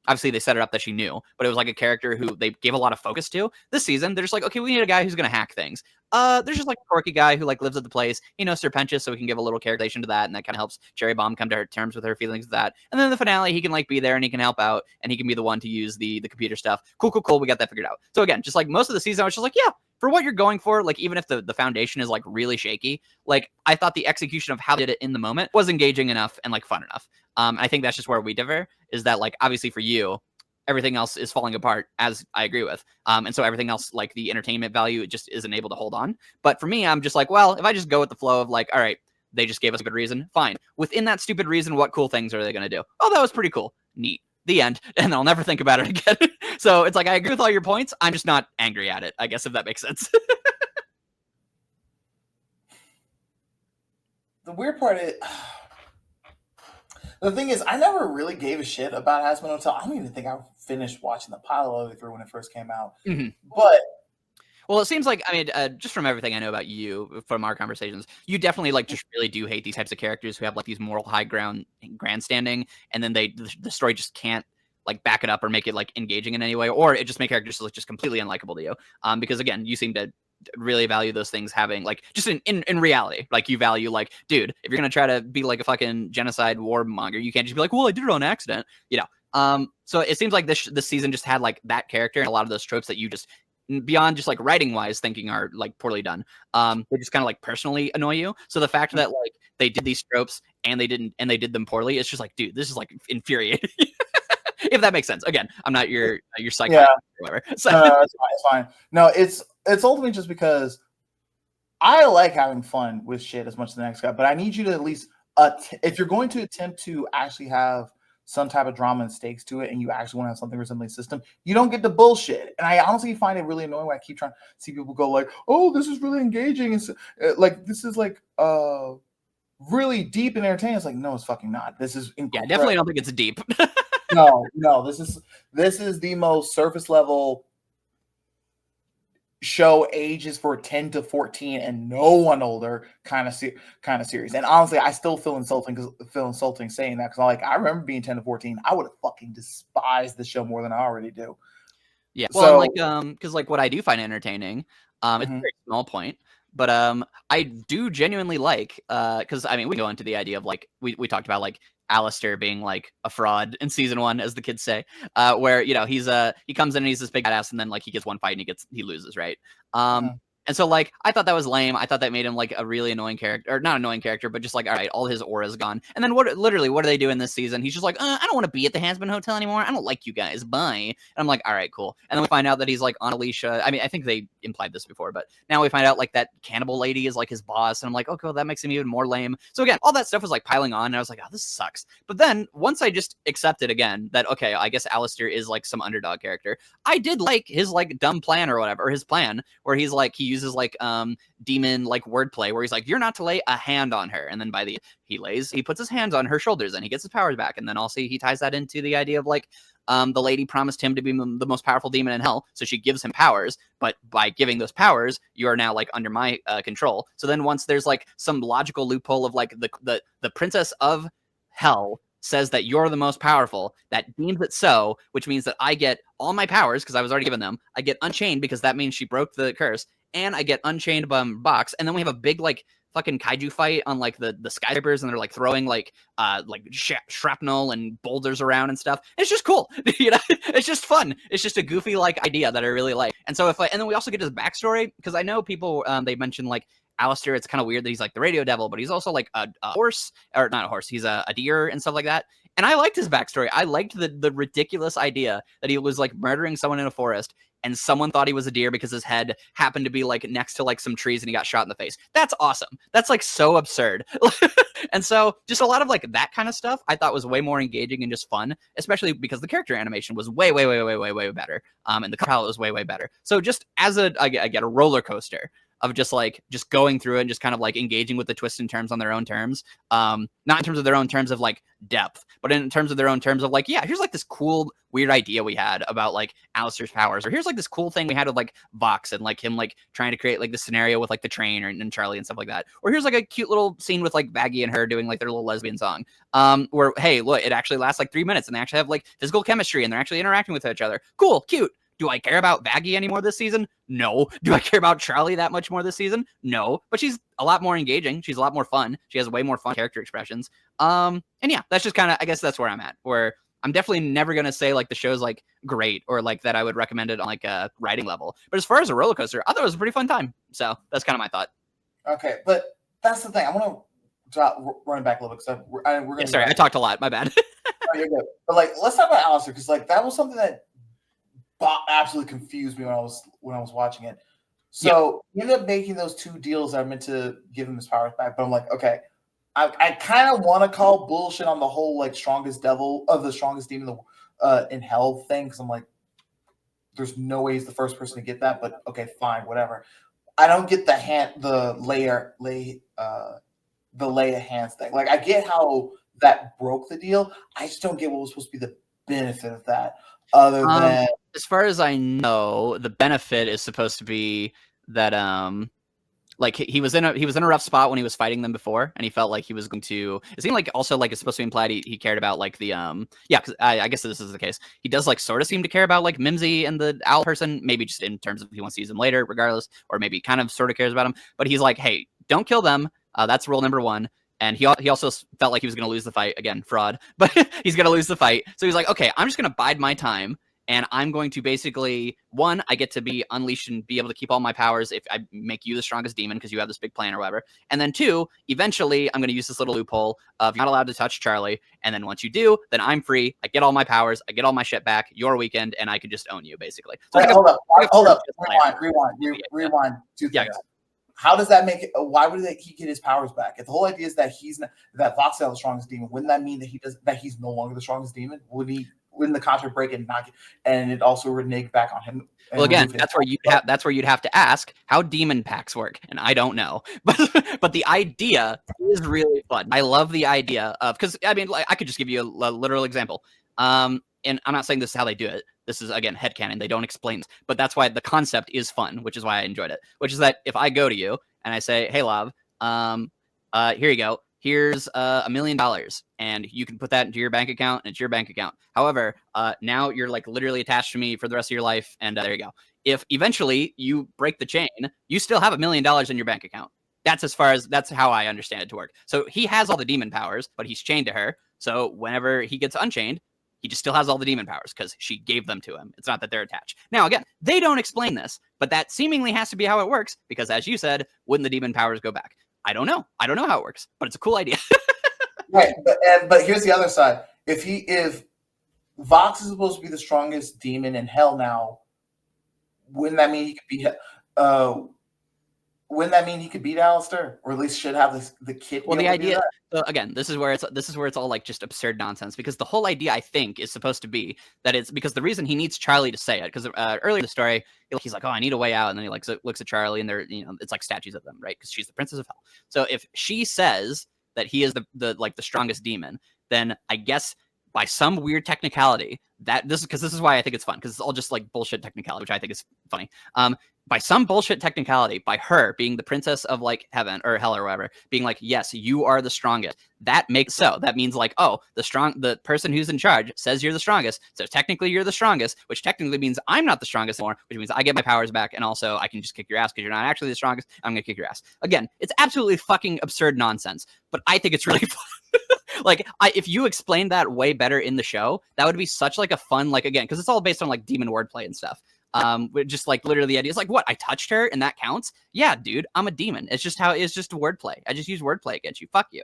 Obviously, they set it up that she knew, but it was like a character who they gave a lot of focus to. This season, they're just like, okay, we need a guy who's going to hack things. There's just like a quirky guy who like lives at the place. He knows Sir Pentious, so we can give a little characterization to that, and that kind of helps Cherry Bomb come to her terms with her feelings of that. And then in the finale, he can like be there and he can help out, and he can be the one to use the computer stuff. Cool. We got that figured out. So again, just like most of the season, I was just like, yeah, for what you're going for, like even if the foundation is like really shaky, like I thought the execution of how they did it in the moment was engaging enough and like fun enough. I think that's just where we differ, is that like obviously for you, everything else is falling apart, as I agree with. And so everything else, like the entertainment value, it just isn't able to hold on. But for me, I'm just like, well, if I just go with the flow of like, all right, they just gave us a good reason, fine. Within that stupid reason, what cool things are they going to do? Oh, that was pretty cool. Neat. The end. And I'll never think about it again. So it's like, I agree with all your points. I'm just not angry at it, I guess, if that makes sense. The weird part is, the thing is, I never really gave a shit about Hazbin Hotel. I don't even think I finished watching the pilot all the way through when it first came out. Mm-hmm. But well, it seems like, I mean, just from everything I know about you, from our conversations, you definitely like just really do hate these types of characters who have like these moral high ground grandstanding, and then the story just can't like back it up or make it like engaging in any way, or it just make characters look just completely unlikable to you. Because again, you seem to really value those things having like just in reality, like you value like, dude, if you're gonna try to be like a fucking genocide warmonger, you can't just be like, well, I did it on accident, you know. So it seems like this season just had like that character and a lot of those tropes that you just, beyond just like writing wise thinking are like poorly done, they just kind of like personally annoy you. So the fact that like they did these tropes and they did them poorly, it's just like, dude, this is like infuriating. If that makes sense. Again, I'm not your psychiatrist or whatever. So it's fine. No, it's ultimately just because I like having fun with shit as much as the next guy, but I need you to at least if you're going to attempt to actually have some type of drama and stakes to it, and you actually want to have something resembling system, you don't get the bullshit. And I honestly find it really annoying when I keep trying to see people go like, oh, this is really engaging, and like this is like really deep and entertaining. It's like, no, it's fucking not. This is incredible. Yeah, definitely don't think it's deep. No, this is the most surface level show, ages for 10 to 14 and no one older kind of series. And honestly, I still feel insulting saying that, because I remember being 10 to 14. I would have fucking despised the show more than I already do. Yeah. Well, so, because like what I do find entertaining, it's a very small point, but I do genuinely like, because I mean we go into the idea of like we talked about like Alastor being like a fraud in season 1, as the kids say, where, you know, he comes in and he's this big badass, and then like he gets one fight and he loses, right? And so like I thought that was lame. I thought that made him like a really annoying character, or not annoying character, but just like, all right, all his aura is gone. And then what do they do in this season? He's just like, I don't want to be at the Hazbin Hotel anymore. I don't like you guys. Bye. And I'm like, all right, cool. And then we find out that he's like on Alicia. I mean, I think they implied this before, but now we find out like that cannibal lady is like his boss, and I'm like, okay, well, that makes him even more lame. So again, all that stuff was like piling on, and I was like, oh, this sucks. But then once I just accepted again that, okay, I guess Alastor is like some underdog character, I did like his like dumb plan or whatever, or his plan where he's like, he uses like demon like wordplay where he's like, you're not to lay a hand on her, and then he puts his hands on her shoulders and he gets his powers back, and then also he ties that into the idea of like the lady promised him to be the most powerful demon in hell, so she gives him powers, but by giving those powers, you are now like under my control. So then once there's like some logical loophole of like the princess of hell says that you're the most powerful, that deems it so, which means that I get all my powers because I was already given them. I get unchained because that means she broke the curse, and I get unchained by Vox. And then we have a big like fucking kaiju fight on like the skyscrapers, and they're like throwing like shrapnel and boulders around and stuff. It's just cool. It's just fun. It's just a goofy like idea that I really like. And so and then we also get his backstory, because I know people they mentioned like Alastor, it's kind of weird that he's like the radio devil, but he's also like a horse, or not a horse, he's a deer and stuff like that. And I liked his backstory. I liked the ridiculous idea that he was like murdering someone in a forest, and someone thought he was a deer because his head happened to be like next to like some trees and he got shot in the face. That's awesome. That's like so absurd. And so just a lot of like that kind of stuff I thought was way more engaging and just fun, especially because the character animation was way better. And the palette was way better. So just as I get a roller coaster of just going through it and just kind of like engaging with the twists and turns on their own terms. Not in terms of their own terms of like depth, but in terms of their own terms of like, yeah, here's like this cool weird idea we had about like Alastor's powers, or here's like this cool thing we had with like Vox and like him like trying to create like the scenario with like the train and Charlie and stuff like that. Or here's like a cute little scene with like Vaggie and her doing like their little lesbian song. Where, hey, look, it actually lasts like 3 minutes and they actually have like physical chemistry and they're actually interacting with each other. Cool, cute. Do I care about Vaggie anymore this season? No. Do I care about Charlie that much more this season? No. But she's a lot more engaging. She's a lot more fun. She has way more fun character expressions. And yeah, that's just kind of, I guess that's where I'm at, where I'm definitely never going to say like the show's like great or like that I would recommend it on like a writing level. But as far as a roller coaster, I thought it was a pretty fun time. So that's kind of my thought. Okay, but that's the thing. I want to run back a little bit because we're going to. Sorry, I talked a lot. My bad. Oh, you're good. But like, let's talk about Alastor, because like that was something that absolutely confused me when I was watching it. So he ended up making those 2 deals that are meant to give him his powers back. But I'm like, okay, I kind of want to call bullshit on the whole like strongest demon in hell thing, because I'm like, there's no way he's the first person to get that. But okay, fine, whatever. I don't get the Leia hands thing. Like, I get how that broke the deal. I just don't get what was supposed to be the benefit of that, other than. As far as I know, the benefit is supposed to be that like he was in a rough spot when he was fighting them before, and he felt like he was going to. It seemed like also like it's supposed to be implied he cared about like the because I guess this is the case. He does like sort of seem to care about like Mehhh and the owl person, maybe just in terms of he wants to use them later, regardless, or maybe kind of sort of cares about him. But he's like, hey, don't kill them. That's rule number 1. And he also felt like he was going to lose the fight again, fraud, but he's going to lose the fight. So he's like, okay, I'm just going to bide my time. And I'm going to basically, 1, I get to be unleashed and be able to keep all my powers if I make you the strongest demon because you have this big plan or whatever. And then 2, eventually, I'm going to use this little loophole of you're not allowed to touch Charlie. And then once you do, then I'm free. I get all my powers. I get all my shit back. Your weekend, and I can just own you, basically. So Wait, hold up. Rewind. 2 things. Yeah. How does that make it? Why would he get his powers back? If the whole idea is that that Vox is the strongest demon, wouldn't that mean that he's no longer the strongest demon? Wouldn't the contract break and it also renege back on him? Well, again, that's where you'd have to ask how demon packs work, and I don't know. But the idea is really fun. I love the idea of, because I mean, like, I could just give you a literal example. And I'm not saying this is how they do it. This is, again, headcanon. They don't explain this. But that's why the concept is fun, which is why I enjoyed it. Which is that if I go to you and I say, hey, Lav, here you go. Here's $1 million, and you can put that into your bank account, and it's your bank account. However, now you're like literally attached to me for the rest of your life, and there you go. If eventually you break the chain, you still have $1 million in your bank account. That's how I understand it to work. So he has all the demon powers, but he's chained to her. So whenever he gets unchained, he just still has all the demon powers because she gave them to him. It's not that they're attached. Now, again, they don't explain this, but that seemingly has to be how it works because, as you said, wouldn't the demon powers go back? I don't know how it works, but it's a cool idea. Right, but here's the other side. If Vox is supposed to be the strongest demon in hell now, wouldn't that mean he could beat? Wouldn't that mean he could beat Alastor, or at least should have the kid? Well, the idea. So again, this is where it's all like just absurd nonsense, because the whole idea, I think, is supposed to be that it's because the reason he needs Charlie to say it, because earlier in the story he's like, oh, I need a way out, and then he like looks at Charlie, and they're, it's like statues of them, right? Because she's the princess of hell. So if she says that he is the strongest demon, then I guess by some weird technicality, this is why I think it's fun, because it's all just like bullshit technicality, which I think is funny. By some bullshit technicality, by her being the princess of like heaven or hell or whatever, being like, yes, you are the strongest. That means like, oh, the person who's in charge says you're the strongest, so technically you're the strongest, which technically means I'm not the strongest anymore, which means I get my powers back, and also I can just kick your ass because you're not actually the strongest. I'm gonna kick your ass. Again, it's absolutely fucking absurd nonsense, but I think it's really fun. Like, if you explained that way better in the show, that would be such like a fun, like, again, because it's all based on like demon wordplay and stuff. Just like literally the idea is like, what, I touched her and that counts? Yeah, dude, I'm a demon. It's just wordplay. I just use wordplay against you. Fuck you.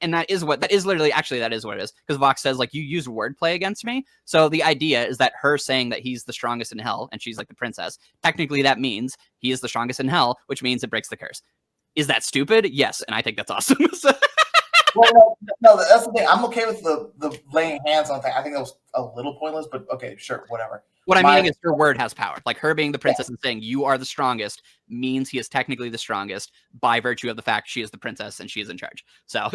And that is what it is, because Vox says like, you use wordplay against me. So the idea is that her saying that he's the strongest in hell and she's like the princess, technically that means he is the strongest in hell, which means it breaks the curse. Is that stupid? Yes, and I think that's awesome. Well, no, that's the thing. I'm okay with the laying hands on thing. I think that was a little pointless, but okay, sure, whatever. What I'm meaning is her word has power. Like, her being the princess and saying you are the strongest means he is technically the strongest by virtue of the fact she is the princess and she is in charge. So,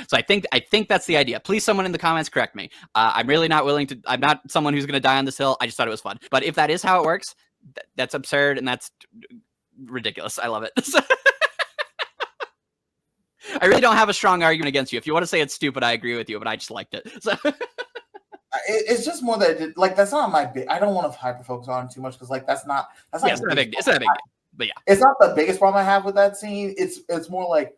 so I think that's the idea. Please, someone in the comments correct me. I'm really not willing to. I'm not someone who's going to die on this hill. I just thought it was fun. But if that is how it works, that's absurd and that's ridiculous. I love it. I really don't have a strong argument against you. If you want to say it's stupid, I agree with you, but I just liked it. So. It's just more that like that's not my big. I don't want to hyper focus on it too much because like that's not it's not a big deal. But yeah, it's not the biggest problem I have with that scene. It's more like,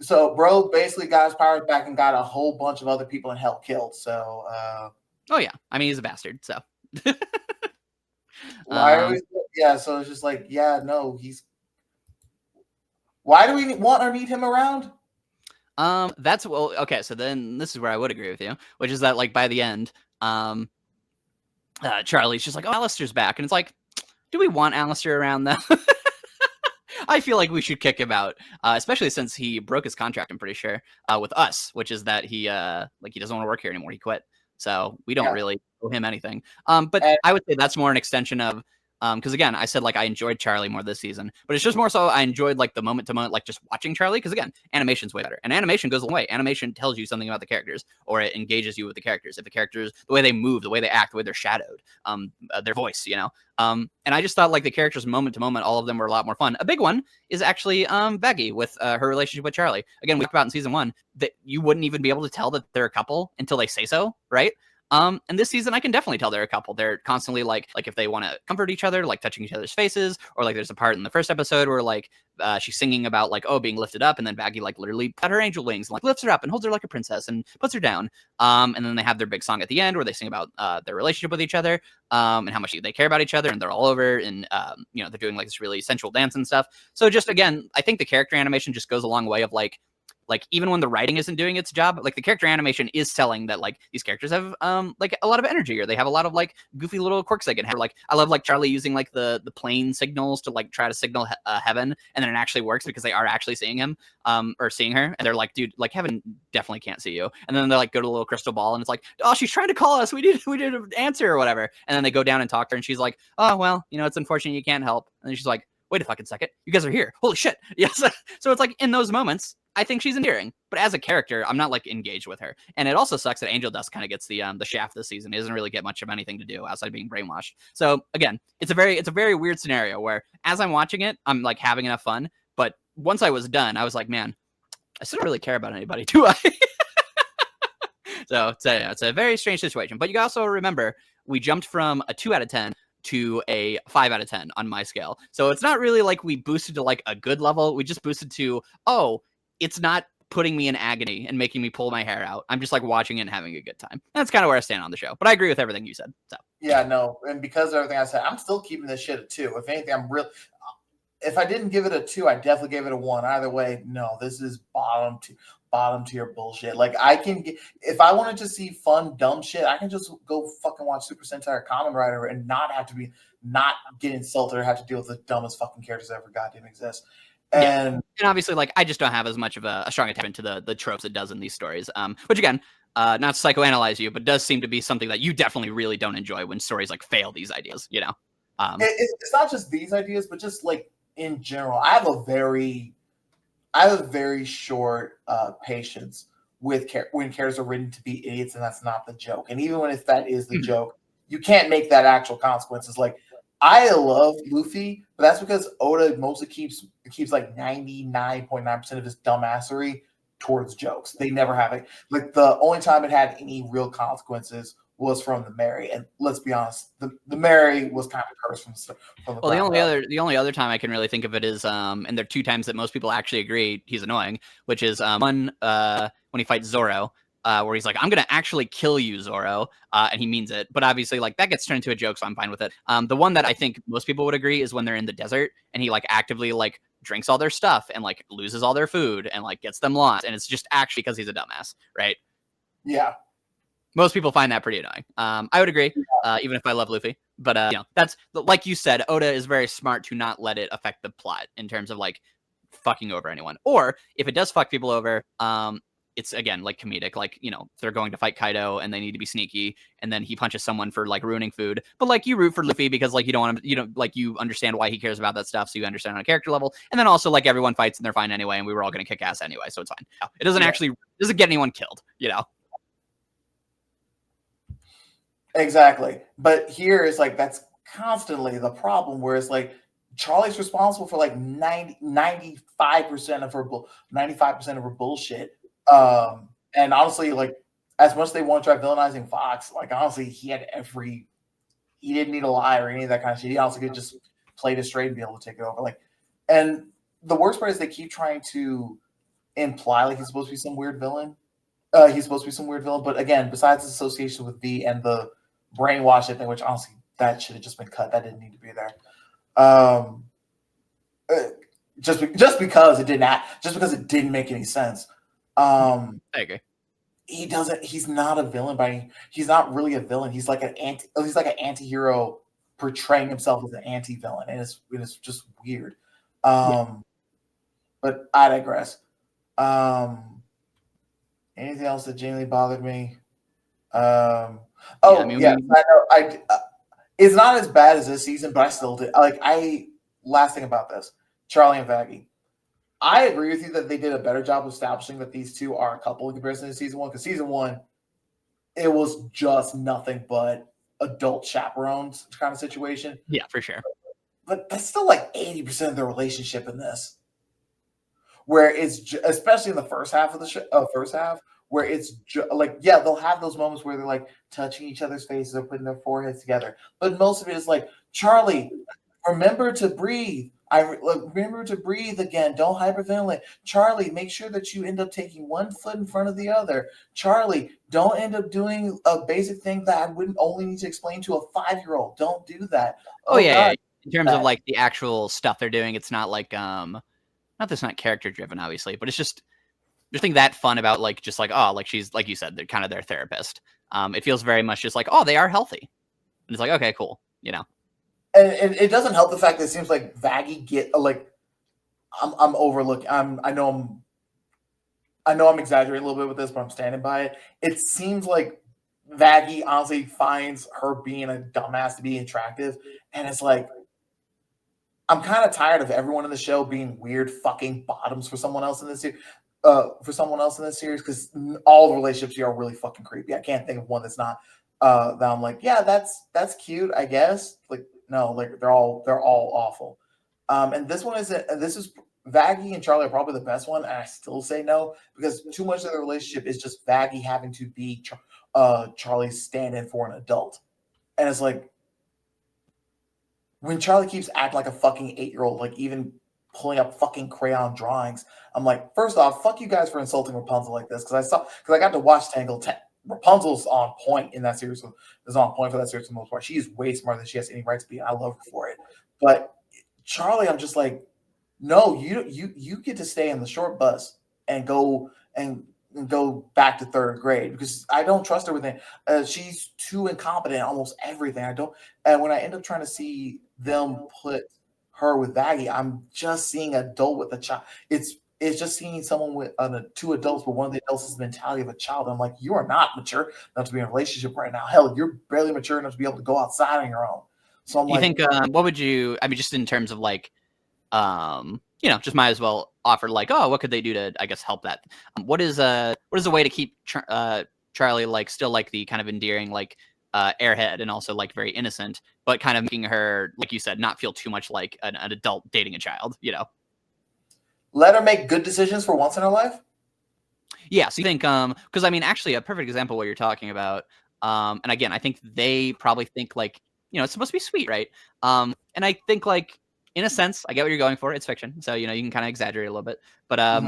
so bro basically got his powers back and got a whole bunch of other people in hell killed. So oh yeah, I mean he's a bastard. So so it's just like, yeah, no, he's. Why do we want or need him around? That's okay. So then this is where I would agree with you, which is that like by the end, Charlie's just like, oh, Alastor's back, and it's like, do we want Alastor around though? I feel like we should kick him out, especially since he broke his contract. I'm pretty sure with us, which is that he doesn't want to work here anymore. He quit, so we don't really owe him anything. But I would say that's more an extension of. Because again, I said like I enjoyed Charlie more this season, but it's just more so I enjoyed like the moment to moment, like just watching Charlie. Because again, animation's way better, and animation goes a long way. Animation tells you something about the characters, or it engages you with the characters. If the characters, the way they move, the way they act, the way they're shadowed, their voice, and I just thought like the characters moment to moment, all of them were a lot more fun. A big one is actually Vaggie with her relationship with Charlie. Again, we talked about in season 1 that you wouldn't even be able to tell that they're a couple until they say so, right? And this season, I can definitely tell they're a couple. They're constantly like if they want to comfort each other, like touching each other's faces, or like there's a part in the first episode where like she's singing about like, oh, being lifted up, and then Vaggie like literally got her angel wings and like lifts her up and holds her like a princess and puts her down. And then they have their big song at the end where they sing about their relationship with each other, and how much they care about each other, and they're all over, and they're doing like this really sensual dance and stuff. So just again, I think the character animation just goes a long way of like even when the writing isn't doing its job, like the character animation is selling that like these characters have like a lot of energy, or they have a lot of like goofy little quirks they can have. Like I love like Charlie using like the plane signals to like try to signal heaven, and then it actually works because they are actually seeing him or seeing her, and they're like, dude, like heaven definitely can't see you. And then they like go to the little crystal ball, and it's like, oh, she's trying to call us. We need an answer or whatever. And then they go down and talk to her, and she's like, oh well, it's unfortunate you can't help. And then she's like, wait a fucking second, you guys are here. Holy shit. Yes. So it's like in those moments, I think she's endearing, but as a character, I'm not like engaged with her. And it also sucks that Angel Dust kind of gets the shaft this season. He doesn't really get much of anything to do outside being brainwashed. So again, it's a very weird scenario where as I'm watching it, I'm like having enough fun. But once I was done, I was like, man, I still don't really care about anybody, do I? So it's a very strange situation. But you also remember we jumped from a 2 out of 10 to a 5 out of 10 on my scale. So it's not really like we boosted to like a good level. We just boosted to, oh, it's not putting me in agony and making me pull my hair out. I'm just like watching it and having a good time. That's kind of where I stand on the show. But I agree with everything you said. So yeah, no, and because of everything I said, I'm still keeping this shit at 2. If anything, if I didn't give it a 2, I definitely gave it a 1. Either way, no, this is bottom tier bullshit. Like I can get, if I wanted to see fun dumb shit, I can just go fucking watch Super Sentai or Kamen Rider and not get insulted or have to deal with the dumbest fucking characters that ever goddamn exist. And obviously, like I just don't have as much of a strong attachment to the tropes it does in these stories. Which again, not to psychoanalyze you, but does seem to be something that you definitely really don't enjoy when stories like fail these ideas. It's not just these ideas, but just like in general, I have a very short patience with when characters are written to be idiots, and that's not the joke. And even when if that is the joke, you can't make that actual consequences. Like I love Luffy, but that's because Oda mostly keeps like 99.9% of his dumbassery towards jokes. They never have it. Like the only time it had any real consequences was from the Mary, and let's be honest, the Mary was kind of cursed from the. Well, the only other time I can really think of it is and there are two times that most people actually agree he's annoying, which is one when he fights Zoro. Where he's like, I'm gonna actually kill you, Zoro, and he means it. But obviously, like that gets turned into a joke, so I'm fine with it. The one that I think most people would agree is when they're in the desert and he like actively like drinks all their stuff and like loses all their food and like gets them lost, and it's just actually because he's a dumbass, right? Yeah. Most people find that pretty annoying. I would agree, even if I love Luffy. But that's like you said, Oda is very smart to not let it affect the plot in terms of like fucking over anyone. Or if it does fuck people over, it's again like comedic. Like they're going to fight Kaido and they need to be sneaky, and then he punches someone for like ruining food. But like you root for Luffy because like you don't want him, like you understand why he cares about that stuff, so you understand on a character level. And then also like everyone fights and they're fine anyway, and we were all going to kick ass anyway, so it's fine. It doesn't doesn't get anyone killed, Exactly. But here is like that's constantly the problem where it's like Charlie's responsible for like 95% of her 95% of her bullshit. And honestly, like as much as they want to try villainizing Fox, like honestly, he didn't need a lie or any of that kind of shit. He also could just play it straight and be able to take it over. Like, and the worst part is they keep trying to imply like he's supposed to be some weird villain. But again, besides his association with V and the brainwashing thing, which honestly that should have just been cut. That didn't need to be there. Just because it didn't make any sense. I agree. He's not a villain he's not really a villain. He's like an anti-hero portraying himself as an anti-villain, and it's just weird. But I digress. Anything else that genuinely bothered me? I know. It's not as bad as this season, but I still did. Last thing about this, Charlie and Vaggie. I agree with you that they did a better job of establishing that these two are a couple in comparison to season one. Because season one, it was just nothing but adult chaperones kind of situation. Yeah, for sure. But that's still like 80% of the relationship in this. Where it's especially in the first half of the show, where it's they'll have those moments where they're like touching each other's faces or putting their foreheads together, but most of it is like, Charlie, remember to breathe. Remember to breathe again. Don't hyperventilate. Charlie, make sure that you end up taking one foot in front of the other. Charlie, don't end up doing a basic thing that I wouldn't only need to explain to a 5-year-old. Don't do that. Yeah. In terms of like the actual stuff they're doing, it's not like not that's not character driven, obviously, but it's just there's nothing that fun about like just like she's like you said, they're kind of their therapist. It feels very much just like they are healthy, and it's like okay, cool, And it doesn't help the fact that it seems like Vaggie I'm overlooking. I know I'm exaggerating a little bit with this, but I'm standing by it. It seems like Vaggie honestly finds her being a dumbass to be attractive, and it's like I'm kind of tired of everyone in the show being weird fucking bottoms for someone else in this series. Because all the relationships here are really fucking creepy. I can't think of one that's not that I'm like, yeah, that's cute, I guess. Like, no, like they're all awful. And this is Vaggie and Charlie are probably the best one, and I still say no because too much of the relationship is just Vaggie having to be Charlie's stand-in for an adult, and it's like when Charlie keeps acting like a fucking 8-year-old, like even pulling up fucking crayon drawings, I'm like, first off, fuck you guys for insulting Rapunzel like this because I got to watch Tangled. Rapunzel's on point in that series. Is on point for that series for the most part. She is way smarter than she has any right to be. I love her for it. But Charlie, I'm just like, no, you get to stay in the short bus and go back to 3rd grade because I don't trust her with it. She's too incompetent in almost everything. And when I end up trying to see them put her with Vaggie, I'm just seeing an adult with a child. It's just seeing someone with two adults, but one of the adults has the mentality of a child. I'm like, you are not mature enough to be in a relationship right now. Hell, you're barely mature enough to be able to go outside on your own. So I'm what would you? I mean, just in terms of like, just might as well offer like, oh, what could they do to, I guess, help that? What is a way to keep Charlie like still like the kind of endearing like airhead and also like very innocent, but kind of making her, like you said, not feel too much like an adult dating a child, Let her make good decisions for once in her life. Yeah, so you think, because I mean, actually, a perfect example of what you're talking about, and again, I think they probably think like, it's supposed to be sweet, right? And I think like, in a sense, I get what you're going for. It's fiction, so you can kind of exaggerate a little bit, but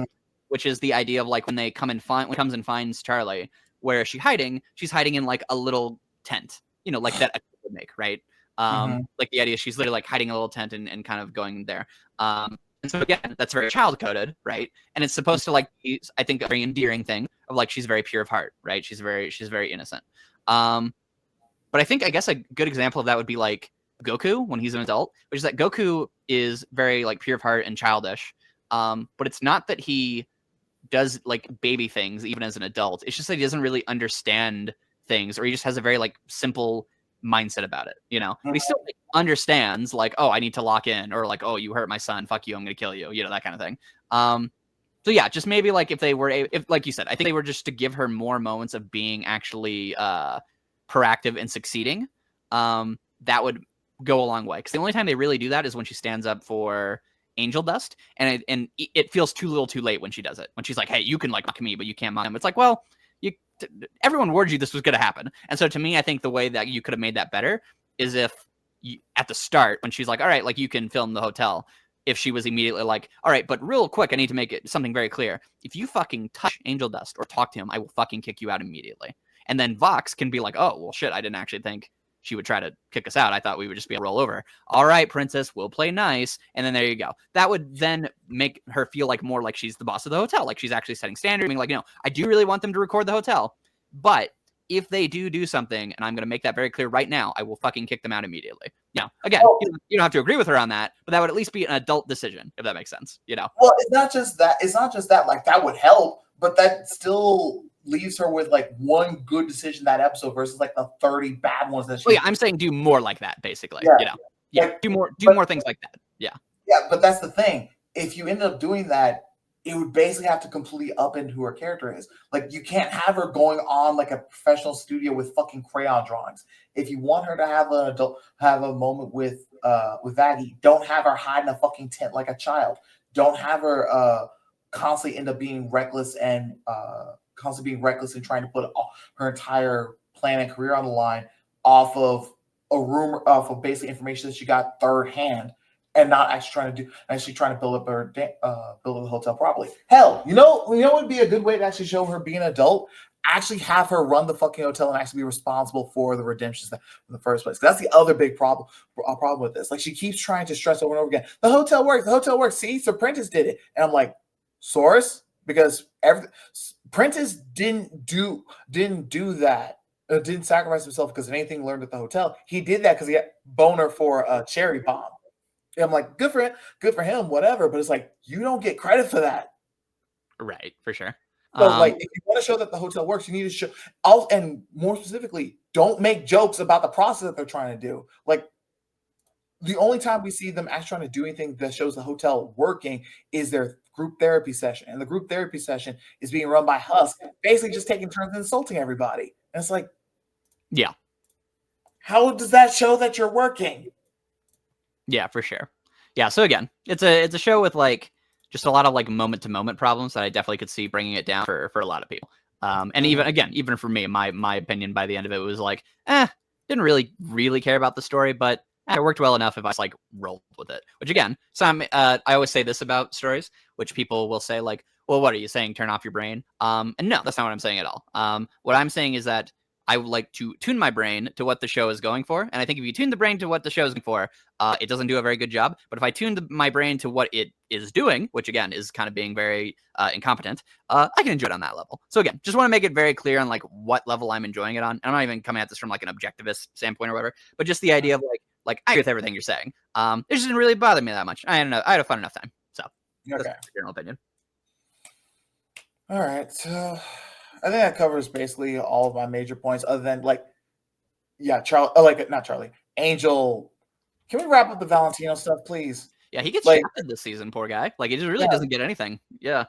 which is the idea of like when they come and when comes and finds Charlie, where is she hiding? She's hiding in like a little tent, like that a kid would make, right? Like the idea she's literally like hiding a little tent and kind of going there. And so again, that's very child coded, right? And it's supposed to like be, I think, a very endearing thing of like she's very pure of heart, right? She's very innocent. But I think I guess a good example of that would be like Goku when he's an adult, which is that Goku is very like pure of heart and childish. But it's not that he does like baby things even as an adult. It's just that he doesn't really understand things, or he just has a very like simple mindset about it, But he still like, understands like, oh, I need to lock in, or like, oh, you hurt my son, fuck you, I'm gonna kill you, that kind of thing. So yeah, just maybe like if they were, if like you said, I think they were just to give her more moments of being actually proactive and succeeding. That would go a long way, because the only time they really do that is when she stands up for Angel Dust, and it feels too little too late when she does it, when she's like, hey, you can like mock me, but you can't mock him. It's like, well, everyone warned you this was going to happen. And so to me, I think the way that you could have made that better is if at the start, when she's like, all right, like you can film the hotel, if she was immediately like, all right, but real quick, I need to make it something very clear. If you fucking touch Angel Dust or talk to him, I will fucking kick you out immediately. And then Vox can be like, oh, well, shit, I didn't actually think she would try to kick us out. I thought we would just be a roll over. All right, princess, we'll play nice. And then there you go. That would then make her feel like more like she's the boss of the hotel. Like she's actually setting standards. I mean, like, I do really want them to record the hotel. But if they do something, and I'm going to make that very clear right now, I will fucking kick them out immediately. Again, you don't have to agree with her on that, but that would at least be an adult decision, if that makes sense. Well, it's not just that. It's not just that. Like that would help, but that still leaves her with like one good decision that episode versus like the 30 bad ones that she. Well, yeah, I'm saying do more like that, basically. Like, do more things like that. Yeah, but that's the thing. If you end up doing that, it would basically have to completely upend who her character is. Like, you can't have her going on like a professional studio with fucking crayon drawings. If you want her to have a moment with Vaggie, don't have her hide in a fucking tent like a child. Don't have her constantly end up being reckless and trying to put her entire plan and career on the line off of a rumor, off of basic information that she got third hand, and not actually trying to build up the hotel properly. Hell, what would be a good way to actually show her being an adult? Actually have her run the fucking hotel and actually be responsible for the redemptions in the first place. That's the other big problem with this. Like, she keeps trying to stress over and over again, the hotel works. See, so Pentious did it. And I'm like, source? Because Pentious didn't do that. Didn't sacrifice himself because of anything learned at the hotel. He did that because he had boner for a cherry bomb. And I'm like, good for him, whatever. But it's like, you don't get credit for that. Right, for sure. So, like, if you want to show that the hotel works, you need to show, and more specifically, don't make jokes about the process that they're trying to do. Like, the only time we see them actually trying to do anything that shows the hotel working is their group therapy session. And the group therapy session is being run by Husk, basically just taking turns insulting everybody. And it's like, yeah. How does that show that you're working? Yeah, for sure. Yeah, so again, it's a show with like just a lot of like moment to moment problems that I definitely could see bringing it down for a lot of people. And even for me, my opinion by the end of it was like, didn't really care about the story, but it worked well enough if I just like rolled with it. Which again, I always say this about stories, which people will say like, well, what are you saying? Turn off your brain. And no, that's not what I'm saying at all. What I'm saying is that I would like to tune my brain to what the show is going for. And I think if you tune the brain to what the show is going for, it doesn't do a very good job. But if I tune my brain to what it is doing, which again is kind of being very incompetent, I can enjoy it on that level. So again, just want to make it very clear on like what level I'm enjoying it on. And I'm not even coming at this from like an objectivist standpoint or whatever, but just the idea of like I agree with everything you're saying. It just didn't really bother me that much. I don't know. I had a fun enough time. So that's my general opinion. All right. So I think that covers basically all of my major points, other than like, yeah, not Charlie, Angel. Can we wrap up the Valentino stuff, please? Yeah, he gets Like, shafted this season, poor guy. Like, he just really yeah. doesn't get anything. Yeah.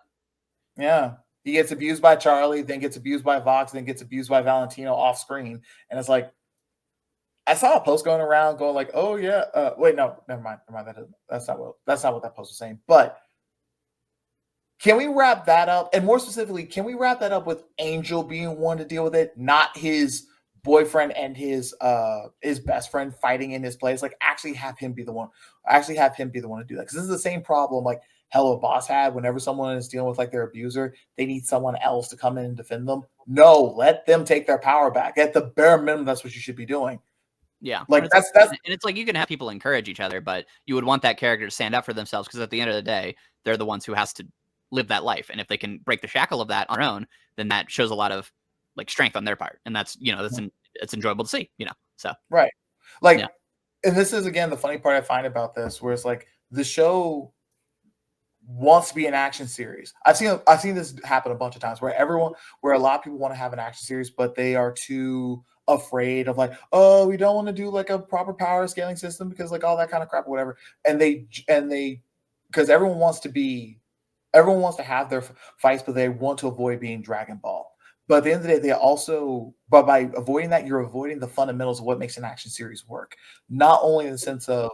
Yeah. He gets abused by Charlie, then gets abused by Vox, then gets abused by Valentino off screen. And it's like, I saw a post going around going like, oh yeah, wait, no, never mind. That's not what that post was saying. But can we wrap that up? And more specifically, can we wrap that up with Angel being one to deal with it, not his boyfriend and his best friend fighting in his place? Like, actually have him be the one. Actually have him be the one to do that. Because this is the same problem like Hello Boss had. Whenever someone is dealing with like their abuser, they need someone else to come in and defend them. No, let them take their power back. At the bare minimum, that's what you should be doing. Yeah, like and it's like you can have people encourage each other, but you would want that character to stand up for themselves because at the end of the day, they're the ones who has to live that life, and if they can break the shackle of that on their own, then that shows a lot of like strength on their part, and that's it's enjoyable to see, So right, like, yeah. And this is again the funny part I find about this, where it's like the show wants to be an action series. I've seen this happen a bunch of times where a lot of people want to have an action series, but they are too afraid of like, oh, we don't want to do like a proper power scaling system because like all that kind of crap or whatever. And they because everyone wants to have their fights, but they want to avoid being Dragon Ball. But at the end of the day, but by avoiding that, you're avoiding the fundamentals of what makes an action series work. Not only in the sense of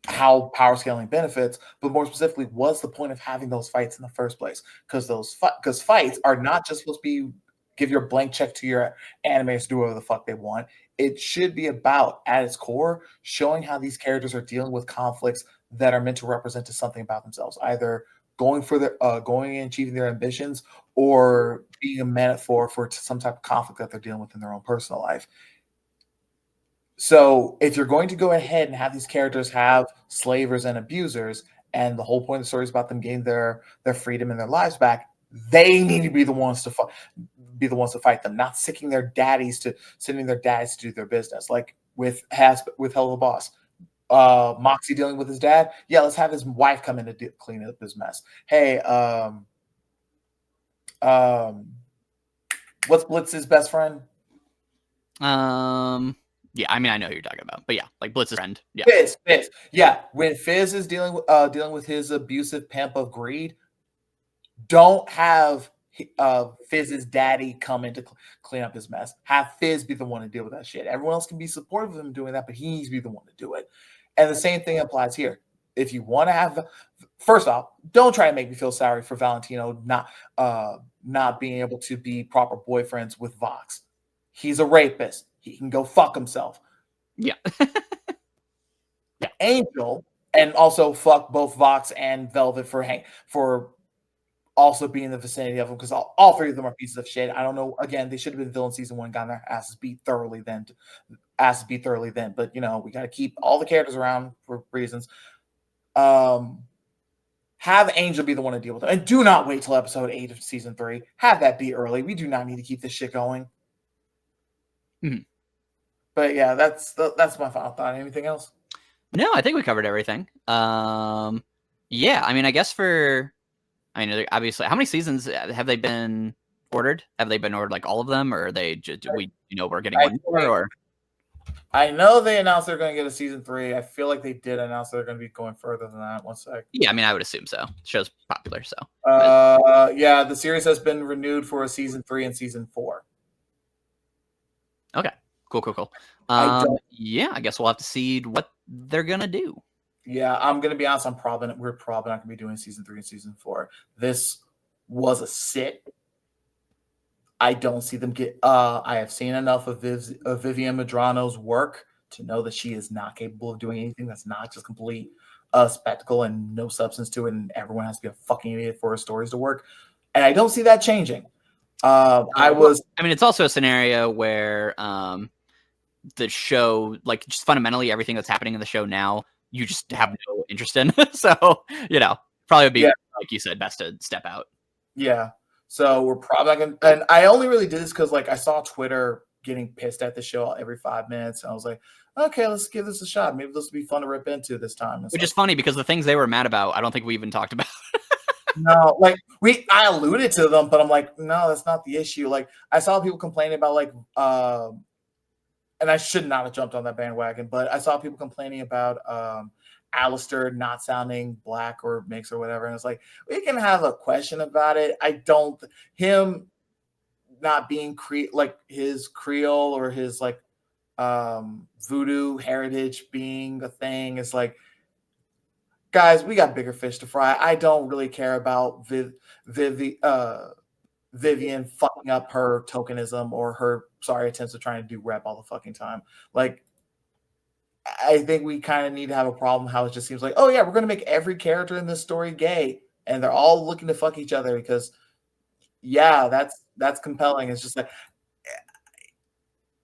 how power scaling benefits, but more specifically, what's the point of having those fights in the first place? Because fights are not just supposed to be give your blank check to your animators to do whatever the fuck they want. It should be about, at its core, showing how these characters are dealing with conflicts that are meant to represent something about themselves, either going and achieving their ambitions, or being a metaphor for some type of conflict that they're dealing with in their own personal life. So if you're going to go ahead and have these characters have slavers and abusers, and the whole point of the story is about them getting their freedom and their lives back, they need to be the ones to fight them, not sending their daddies to do their business. Like with Hello Boss, Moxie dealing with his dad. Yeah, let's have his wife come in to clean up his mess. Hey, what's Blitz's best friend? Yeah, I mean, I know who you're talking about, but yeah, like Blitz's friend. Yeah. Fizz. Yeah, when Fizz is dealing with his abusive pimp of greed, don't have Fizz's daddy come in to clean up his mess. Have Fizz be the one to deal with that shit. Everyone else can be supportive of him doing that, but he needs to be the one to do it. And the same thing applies here. If you want to have, first off, don't try to make me feel sorry for Valentino not being able to be proper boyfriends with Vox. He's a rapist. He can go fuck himself. Yeah. Yeah. Angel, and also fuck both Vox and Velvet for also being in the vicinity of him, because all three of them are pieces of shit. I don't know. Again, they should have been villain season 1, gotten their asses beat thoroughly then. But we got to keep all the characters around for reasons. Have Angel be the one to deal with it, and do not wait till episode 8 of season 3. Have that be early. We do not need to keep this shit going. Mm-hmm. But yeah, that's my final thought. Anything else? No, I think we covered everything. Yeah, I mean, I guess obviously, how many seasons have they been ordered? Have they been ordered like all of them, or are they just we're getting one more? Or I know they announced they're going to get a season 3. I feel like they did announce they're going to be going further than that. One sec. Yeah, I mean, I would assume so. The show's popular, so. Yeah, the series has been renewed for a season 3 and season 4. Okay, cool. Yeah, I guess we'll have to see what they're gonna do. Yeah, I'm gonna be honest. We're probably not gonna be doing season 3 and season 4. This was a sit. I don't see them get. I have seen enough of Vivian Madrano's work to know that she is not capable of doing anything that's not just complete spectacle and no substance to it, and everyone has to be a fucking idiot for her stories to work. And I don't see that changing. I mean, it's also a scenario where the show, like, just fundamentally everything that's happening in the show now, you just have no interest in. So, probably would be, like you said, best to step out. Yeah. So we're probably not going to, and I only really did this because like I saw Twitter getting pissed at the show every 5 minutes. And I was like, okay, let's give this a shot. Maybe this will be fun to rip into this time. Which is funny because the things they were mad about, I don't think we even talked about. No, like I alluded to them, but I'm like, no, that's not the issue. Like I saw people complaining about like, and I should not have jumped on that bandwagon, but I saw people complaining about Alastor not sounding black or mixed or whatever. And it's like, we can have a question about it. I don't, him not being like his Creole or his like voodoo heritage being a thing is like, guys, we got bigger fish to fry. I don't really care about Vivian fucking up her tokenism or her attempts of trying to do rep all the fucking time. Like, I think we kind of need to have a problem how it just seems like, oh yeah, we're going to make every character in this story gay and they're all looking to fuck each other because yeah, that's compelling. It's just like,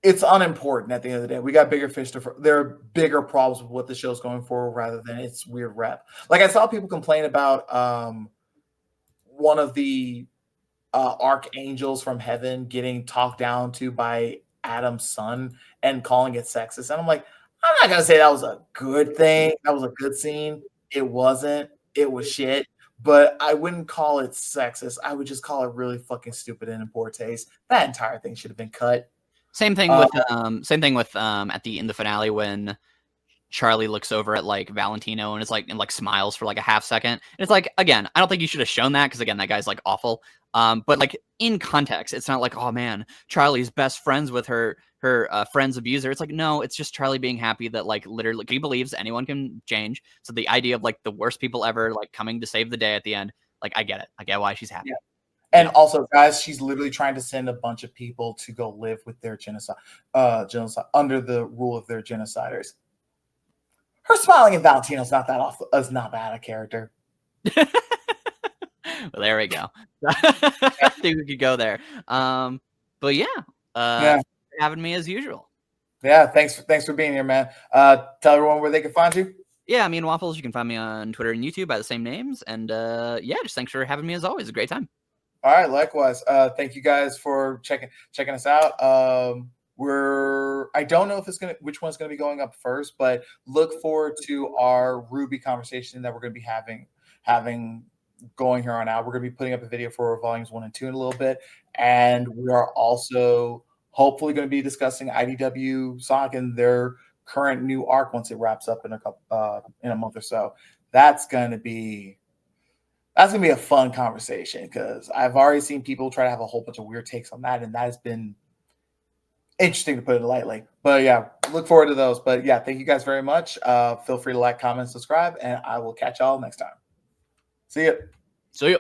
it's unimportant at the end of the day. We got bigger fish to fry. There are bigger problems with what the show's going for rather than its weird rep. Like I saw people complain about one of the archangels from heaven getting talked down to by Adam's son and calling it sexist. And I'm like, I'm not gonna say that was a good thing. That was a good scene. It wasn't. It was shit. But I wouldn't call it sexist. I would just call it really fucking stupid and in poor taste. That entire thing should have been cut. Same thing with at the in the finale when Charlie looks over at like Valentino and is like and like smiles for like a half second. And it's like, again, I don't think you should have shown that because again, that guy's like awful. But like in context, it's not like, oh man, Charlie's best friends with her friend's abuser. It's like, no, it's just Charlie being happy that like literally he believes anyone can change. So the idea of like the worst people ever like coming to save the day at the end, like I get it. I get why she's happy. Yeah. And also, guys, she's literally trying to send a bunch of people to go live with their genocide under the rule of their genociders. Her smiling at Valentino's not that off. Is not bad a character. Well, there we go. I think we could go there. But yeah, having me as usual. Yeah, thanks for being here, man. Tell everyone where they can find you. Yeah, me and Waffles. You can find me on Twitter and YouTube by the same names. And yeah, just thanks for having me as always. A great time. All right, likewise. Thank you guys for checking us out. I don't know if which one's gonna be going up first, but look forward to our Ruby conversation that we're gonna be having going here on out. We're gonna be putting up a video for volumes 1 and 2 in a little bit, and we are also hopefully going to be discussing IDW Sonic and their current new arc once it wraps up in a month or so. That's gonna be a fun conversation because I've already seen people try to have a whole bunch of weird takes on that, and that has been interesting to put it lightly. But yeah, look forward to those. But yeah, thank you guys very much. Feel free to like, comment, subscribe, and I will catch y'all next time. See ya.